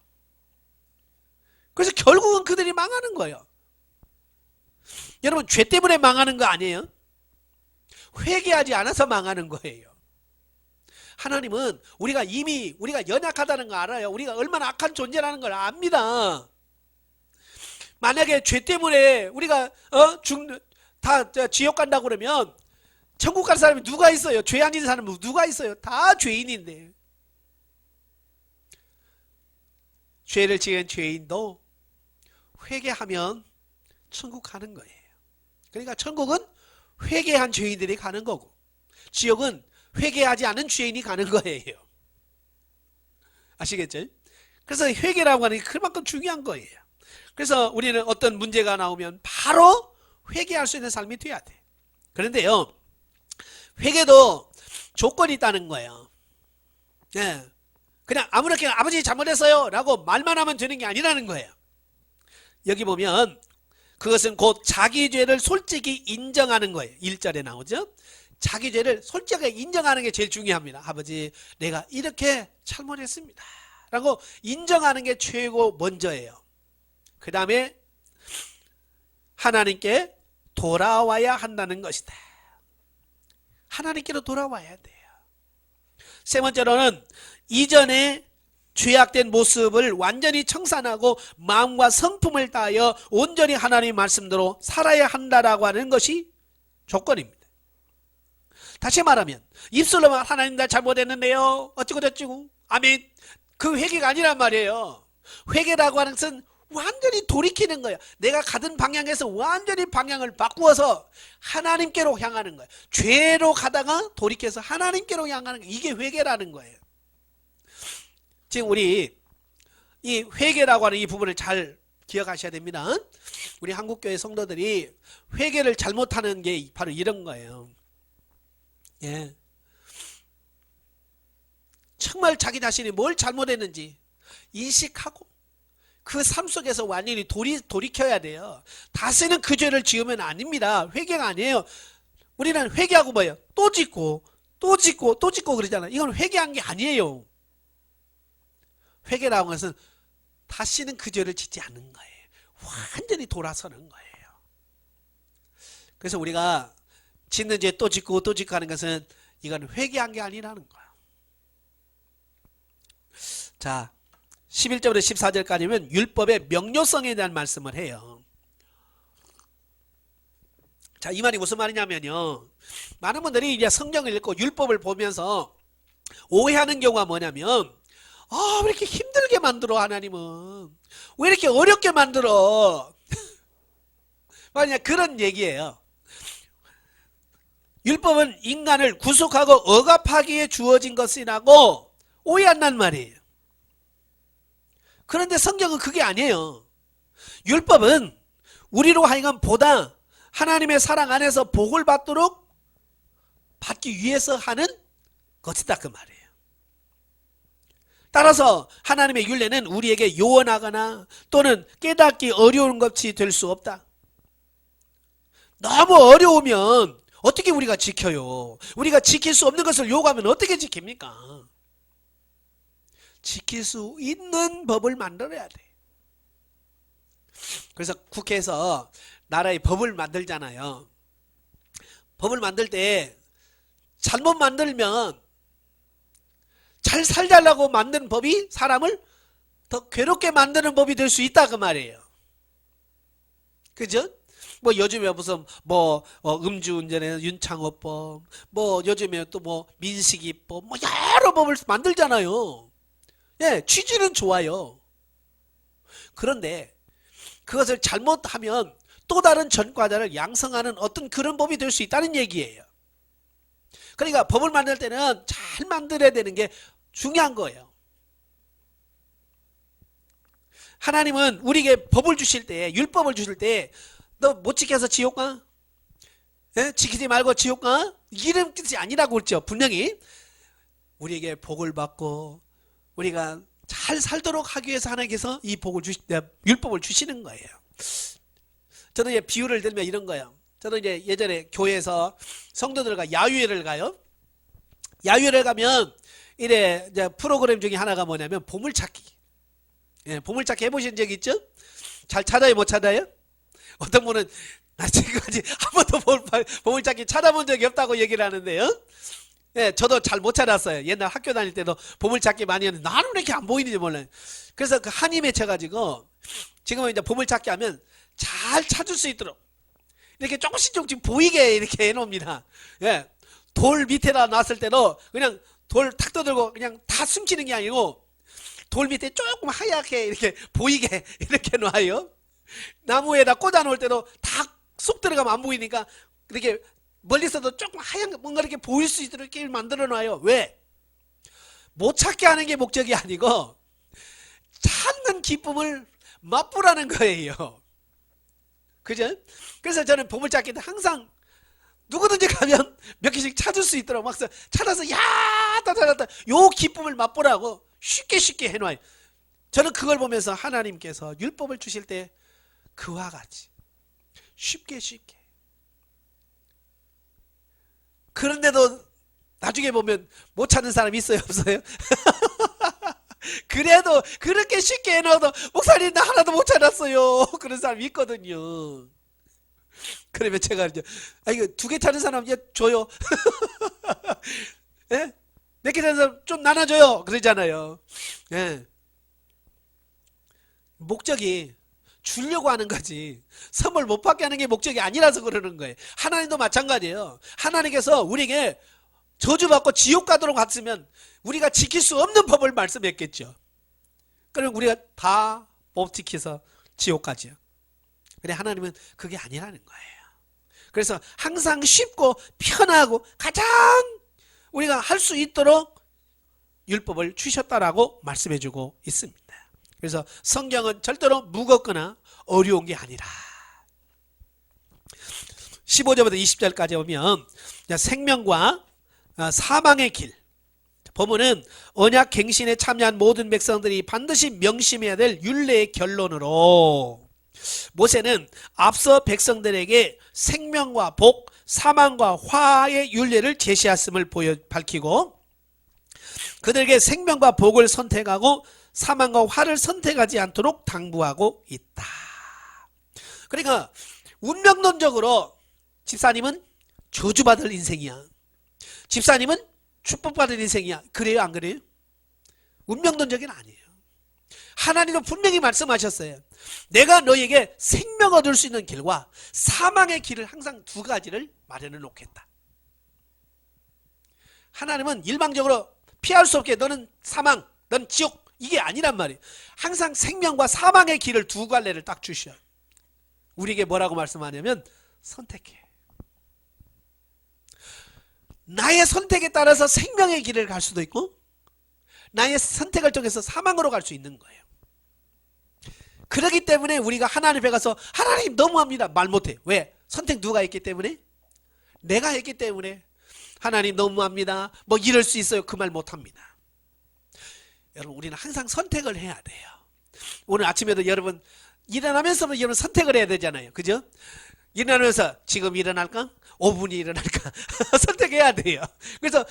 그래서 결국은 그들이 망하는 거예요. 여러분, 죄 때문에 망하는 거 아니에요? 회개하지 않아서 망하는 거예요. 하나님은 우리가 연약하다는 거 알아요. 우리가 얼마나 악한 존재라는 걸 압니다. 만약에 죄 때문에 우리가 다 지옥 간다고 그러면 천국 갈 사람이 누가 있어요? 죄 아닌 사람은 누가 있어요? 다 죄인인데. 죄를 지은 죄인도 회개하면 천국 가는 거예요. 그러니까 천국은 회개한 죄인들이 가는 거고, 지옥은 회개하지 않은 죄인이 가는 거예요. 아시겠죠? 그래서 회개라고 하는 게 그만큼 중요한 거예요. 그래서 우리는 어떤 문제가 나오면 바로 회개할 수 있는 삶이 돼야 돼. 그런데요, 회개도 조건이 있다는 거예요. 예. 그냥 아무렇게나 아버지 잘못했어요 라고 말만 하면 되는 게 아니라는 거예요. 여기 보면 그것은 곧 자기 죄를 솔직히 인정하는 거예요. 1절에 나오죠. 자기 죄를 솔직하게 인정하는 게 제일 중요합니다. 아버지, 내가 이렇게 잘못했습니다 라고 인정하는 게 최고 먼저예요. 그 다음에 하나님께 돌아와야 한다는 것이다. 하나님께로 돌아와야 돼요. 세 번째로는 이전에 죄악된 모습을 완전히 청산하고 마음과 성품을 다하여 온전히 하나님의 말씀대로 살아야 한다라고 하는 것이 조건입니다. 다시 말하면 입술로만 하나님 나 잘못했는데요 어찌고 저찌고 아멘, 그 회개가 아니란 말이에요. 회개라고 하는 것은 완전히 돌이키는 거예요. 내가 가던 방향에서 완전히 방향을 바꾸어서 하나님께로 향하는 거예요. 죄로 가다가 돌이켜서 하나님께로 향하는 거예요. 이게 회개라는 거예요. 지금 우리 이 회개라고 하는 이 부분을 잘 기억하셔야 됩니다. 우리 한국교회 성도들이 회개를 잘못하는 게 바로 이런 거예요. 예. 정말 자기 자신이 뭘 잘못했는지 인식하고 그 삶 속에서 완전히 돌이켜야 돼요. 다시는 그 죄를 지으면 아닙니다. 회개가 아니에요. 우리는 회개하고 뭐예요? 또 짓고 또 짓고 또 짓고 그러잖아요. 이건 회개한 게 아니에요. 회개라고 하는 것은 다시는 그 죄를 짓지 않는 거예요. 완전히 돌아서는 거예요. 그래서 우리가 짓는 죄 또 짓고 또 짓고 하는 것은 이건 회개한 게 아니라는 거예요. 자, 11절부터 14절까지면 율법의 명료성에 대한 말씀을 해요. 자, 이 말이 무슨 말이냐면요, 많은 분들이 이제 성경을 읽고 율법을 보면서 오해하는 경우가 뭐냐면, 왜 이렇게 힘들게 만들어 하나님은? 왜 이렇게 어렵게 만들어? 만약 그런 얘기예요. 율법은 인간을 구속하고 억압하기 위해 주어진 것이라고 오해한단 말이에요. 그런데 성경은 그게 아니에요. 율법은 우리로 하여금 보다 하나님의 사랑 안에서 복을 받기 위해서 하는 것이다 그 말이에요. 따라서 하나님의 율례는 우리에게 요원하거나 또는 깨닫기 어려운 것이 될 수 없다. 너무 어려우면 어떻게 우리가 지켜요? 우리가 지킬 수 없는 것을 요구하면 어떻게 지킵니까? 지킬 수 있는 법을 만들어야 돼. 그래서 국회에서 나라의 법을 만들잖아요. 법을 만들 때 잘못 만들면 잘 살자려고 만든 법이 사람을 더 괴롭게 만드는 법이 될 수 있다 그 말이에요. 그죠? 뭐 요즘에 무슨 음주운전에 윤창호법, 요즘에 또 민식이법, 여러 법을 만들잖아요. 예, 취지는 좋아요. 그런데 그것을 잘못하면 또 다른 전과자를 양성하는 어떤 그런 법이 될 수 있다는 얘기예요. 그러니까 법을 만들 때는 잘 만들어야 되는 게 중요한 거예요. 하나님은 우리에게 법을 주실 때, 율법을 주실 때 너 못 지켜서 지옥 가? 예? 지키지 말고 지옥 가? 이런 뜻이 아니라고 그랬죠. 분명히 우리에게 복을 받고 우리가 잘 살도록 하기 위해서 하나님께서 이 복을 율법을 주시는 거예요. 저도 이제 비유를 들면 이런 거예요. 저도 이제 예전에 교회에서 성도들과 야유회를 가요. 야유회를 가면 이래 이제 프로그램 중에 하나가 뭐냐면 보물찾기. 예, 보물찾기 해보신 적 있죠? 잘 찾아요, 못 찾아요? 어떤 분은 지금까지 한 번도 보물찾기 찾아본 적이 없다고 얘기를 하는데요. 예, 저도 잘 못 찾았어요. 옛날 학교 다닐 때도 보물찾기 많이 했는데 나는 왜 이렇게 안 보이는지 몰라요. 그래서 그 한이 맺혀가지고 지금은 이제 보물찾기 하면 잘 찾을 수 있도록 이렇게 조금씩 보이게 이렇게 해놓습니다. 예, 돌 밑에다 놨을 때도 그냥 돌 탁 떠들고 그냥 다 숨기는 게 아니고 돌 밑에 조금 하얗게 이렇게 보이게 이렇게 놔요. 나무에다 꽂아 놓을 때도 다 쏙 들어가면 안 보이니까 이렇게 멀리서도 조금 하얀 뭔가 이렇게 보일 수 있도록 이렇게 만들어 놔요. 왜? 못 찾게 하는 게 목적이 아니고 찾는 기쁨을 맛보라는 거예요. 그죠? 그래서 저는 보물찾기 때 항상 누구든지 가면 몇 개씩 찾을 수 있도록 막 찾아서 야, 다 찾았다. 요 기쁨을 맛보라고 쉽게 해놔요. 저는 그걸 보면서 하나님께서 율법을 주실 때 그와 같이 쉽게 그런데도 나중에 보면 못 찾는 사람 있어요, 없어요? 그래도 그렇게 쉽게 해놔도 목사님 나 하나도 못 찾았어요. 그런 사람이 있거든요. 그러면 제가 이제 이거 2개 찾은 사람 이제 줘요. 예? 몇 개 찾은 사람 좀 나눠줘요. 그러잖아요. 예. 목적이 주려고 하는 거지 선물 못 받게 하는 게 목적이 아니라서 그러는 거예요. 하나님도 마찬가지예요. 하나님께서 우리에게 저주받고 지옥 가도록 갔으면 우리가 지킬 수 없는 법을 말씀했겠죠. 그럼 우리가 다 법 지켜서 지옥 가죠. 근데 하나님은 그게 아니라는 거예요. 그래서 항상 쉽고 편하고 가장 우리가 할 수 있도록 율법을 주셨다라고 말씀해주고 있습니다. 그래서 성경은 절대로 무겁거나 어려운 게 아니라 15절부터 20절까지 오면 생명과 사망의 길 본문은 언약 갱신에 참여한 모든 백성들이 반드시 명심해야 될 율례의 결론으로 모세는 앞서 백성들에게 생명과 복, 사망과 화의 율례를 제시했음을 밝히고 그들에게 생명과 복을 선택하고 사망과 화를 선택하지 않도록 당부하고 있다. 그러니까 운명론적으로 집사님은 저주받을 인생이야. 집사님은 축복받을 인생이야. 그래요, 안 그래요? 운명론적인 아니에요. 하나님도 분명히 말씀하셨어요. 내가 너에게 생명 얻을 수 있는 길과 사망의 길을 항상 2가지를 마련해 놓겠다. 하나님은 일방적으로 피할 수 없게 너는 사망, 넌 지옥 이게 아니란 말이에요. 항상 생명과 사망의 길을 2갈래를 딱 주셔. 우리에게 뭐라고 말씀하냐면 선택해. 나의 선택에 따라서 생명의 길을 갈 수도 있고 나의 선택을 통해서 사망으로 갈 수 있는 거예요. 그렇기 때문에 우리가 하나님 앞에 가서 하나님 너무합니다 말 못해. 왜? 선택 누가 했기 때문에? 내가 했기 때문에. 하나님 너무합니다 뭐 이럴 수 있어요. 그 말 못합니다. 여러분 우리는 항상 선택을 해야 돼요. 오늘 아침에도 여러분 일어나면서 여러분 선택을 해야 되잖아요. 그죠? 일어나면서 지금 일어날까? 5분이 일어날까? 선택해야 돼요. 그래서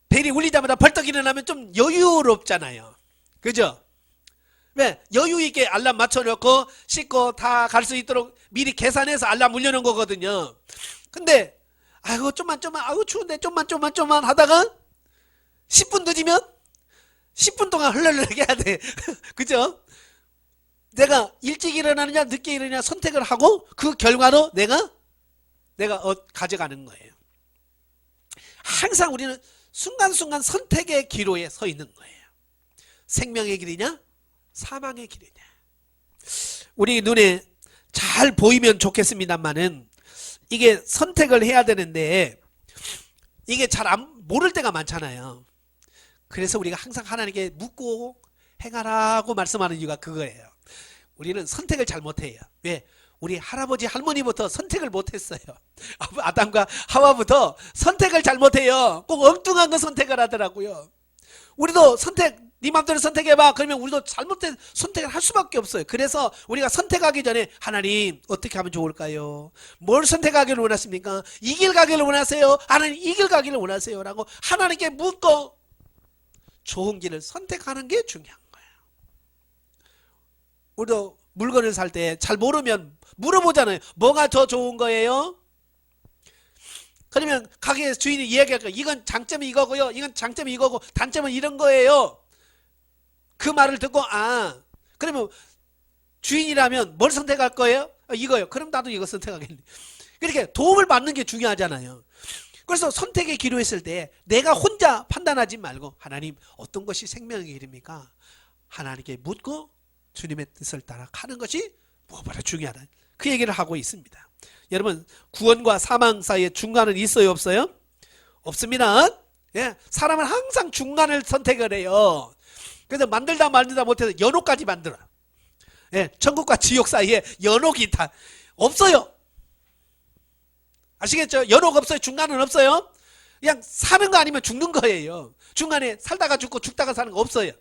벨이 울리자마자 벌떡 일어나면 좀 여유롭잖아요. 그죠? 왜? 여유 있게 알람 맞춰놓고 씻고 다 갈 수 있도록 미리 계산해서 알람 울려놓은 거거든요. 근데 아이고 좀만 아이고 추운데 좀만 하다가 10분 늦으면 10분 동안 흘러내게 해야 돼. 그죠? 내가 일찍 일어나느냐 늦게 일어나느냐 선택을 하고 그 결과로 내가 가져가는 거예요. 항상 우리는 순간순간 선택의 기로에 서 있는 거예요. 생명의 길이냐 사망의 길이냐. 우리 눈에 잘 보이면 좋겠습니다만은 이게 선택을 해야 되는데 이게 잘 모를 때가 많잖아요. 그래서 우리가 항상 하나님께 묻고 행하라고 말씀하는 이유가 그거예요. 우리는 선택을 잘 못해요. 왜? 우리 할아버지 할머니부터 선택을 못했어요. 아담과 하와부터 선택을 잘 못해요. 꼭 엉뚱한 거 선택을 하더라고요. 우리도 선택 네 맘대로 선택해봐. 그러면 우리도 잘못된 선택을 할 수밖에 없어요. 그래서 우리가 선택하기 전에 하나님 어떻게 하면 좋을까요? 뭘 선택하기를 원하십니까? 이 길 가기를 원하세요? 하나님 이 길 가기를 원하세요? 라고 하나님께 묻고 좋은 길을 선택하는 게 중요한 거예요. 우리도 물건을 살 때 잘 모르면 물어보잖아요. 뭐가 더 좋은 거예요? 그러면 가게 주인이 이야기할 거예요. 이건 장점이 이거고요. 이건 장점이 이거고 단점은 이런 거예요. 그 말을 듣고 그러면 주인이라면 뭘 선택할 거예요? 이거요. 그럼 나도 이거 선택하겠네. 그렇게 도움을 받는 게 중요하잖아요. 그래서 선택의 기로했을 때 내가 혼자 판단하지 말고 하나님 어떤 것이 생명의 길입니까? 하나님께 묻고 주님의 뜻을 따라 가는 것이 무엇보다 중요하다. 그 얘기를 하고 있습니다. 여러분 구원과 사망 사이에 중간은 있어요 없어요? 없습니다. 예, 사람은 항상 중간을 선택을 해요. 그래서 만들다 못해서 연옥까지 만들어. 예, 천국과 지옥 사이에 연옥이 있다. 없어요. 아시겠죠? 연옥 없어요. 중간은 없어요. 그냥 사는 거 아니면 죽는 거예요. 중간에 살다가 죽고 죽다가 사는 거 없어요.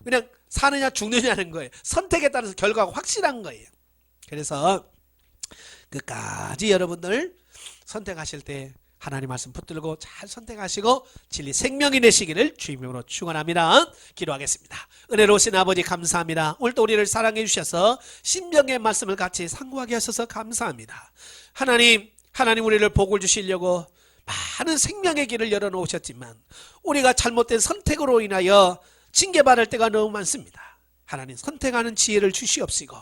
그냥 사느냐 죽느냐는 거예요. 선택에 따라서 결과가 확실한 거예요. 그래서 끝까지 여러분들 선택하실 때 하나님 말씀 붙들고 잘 선택하시고 진리 생명이 되시기를 주님으로 축원합니다. 기도하겠습니다. 은혜로우신 아버지 감사합니다. 오늘도 우리를 사랑해 주셔서 신명의 말씀을 같이 상고하게 하셔서 감사합니다. 하나님 우리를 복을 주시려고 많은 생명의 길을 열어놓으셨지만 우리가 잘못된 선택으로 인하여 징계받을 때가 너무 많습니다. 하나님 선택하는 지혜를 주시옵시고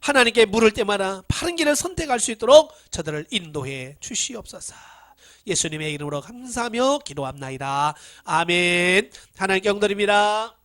하나님께 물을 때마다 바른 길을 선택할 수 있도록 저들을 인도해 주시옵소서. 예수님의 이름으로 감사하며 기도합나이다. 아멘. 하나님께 영드립니다.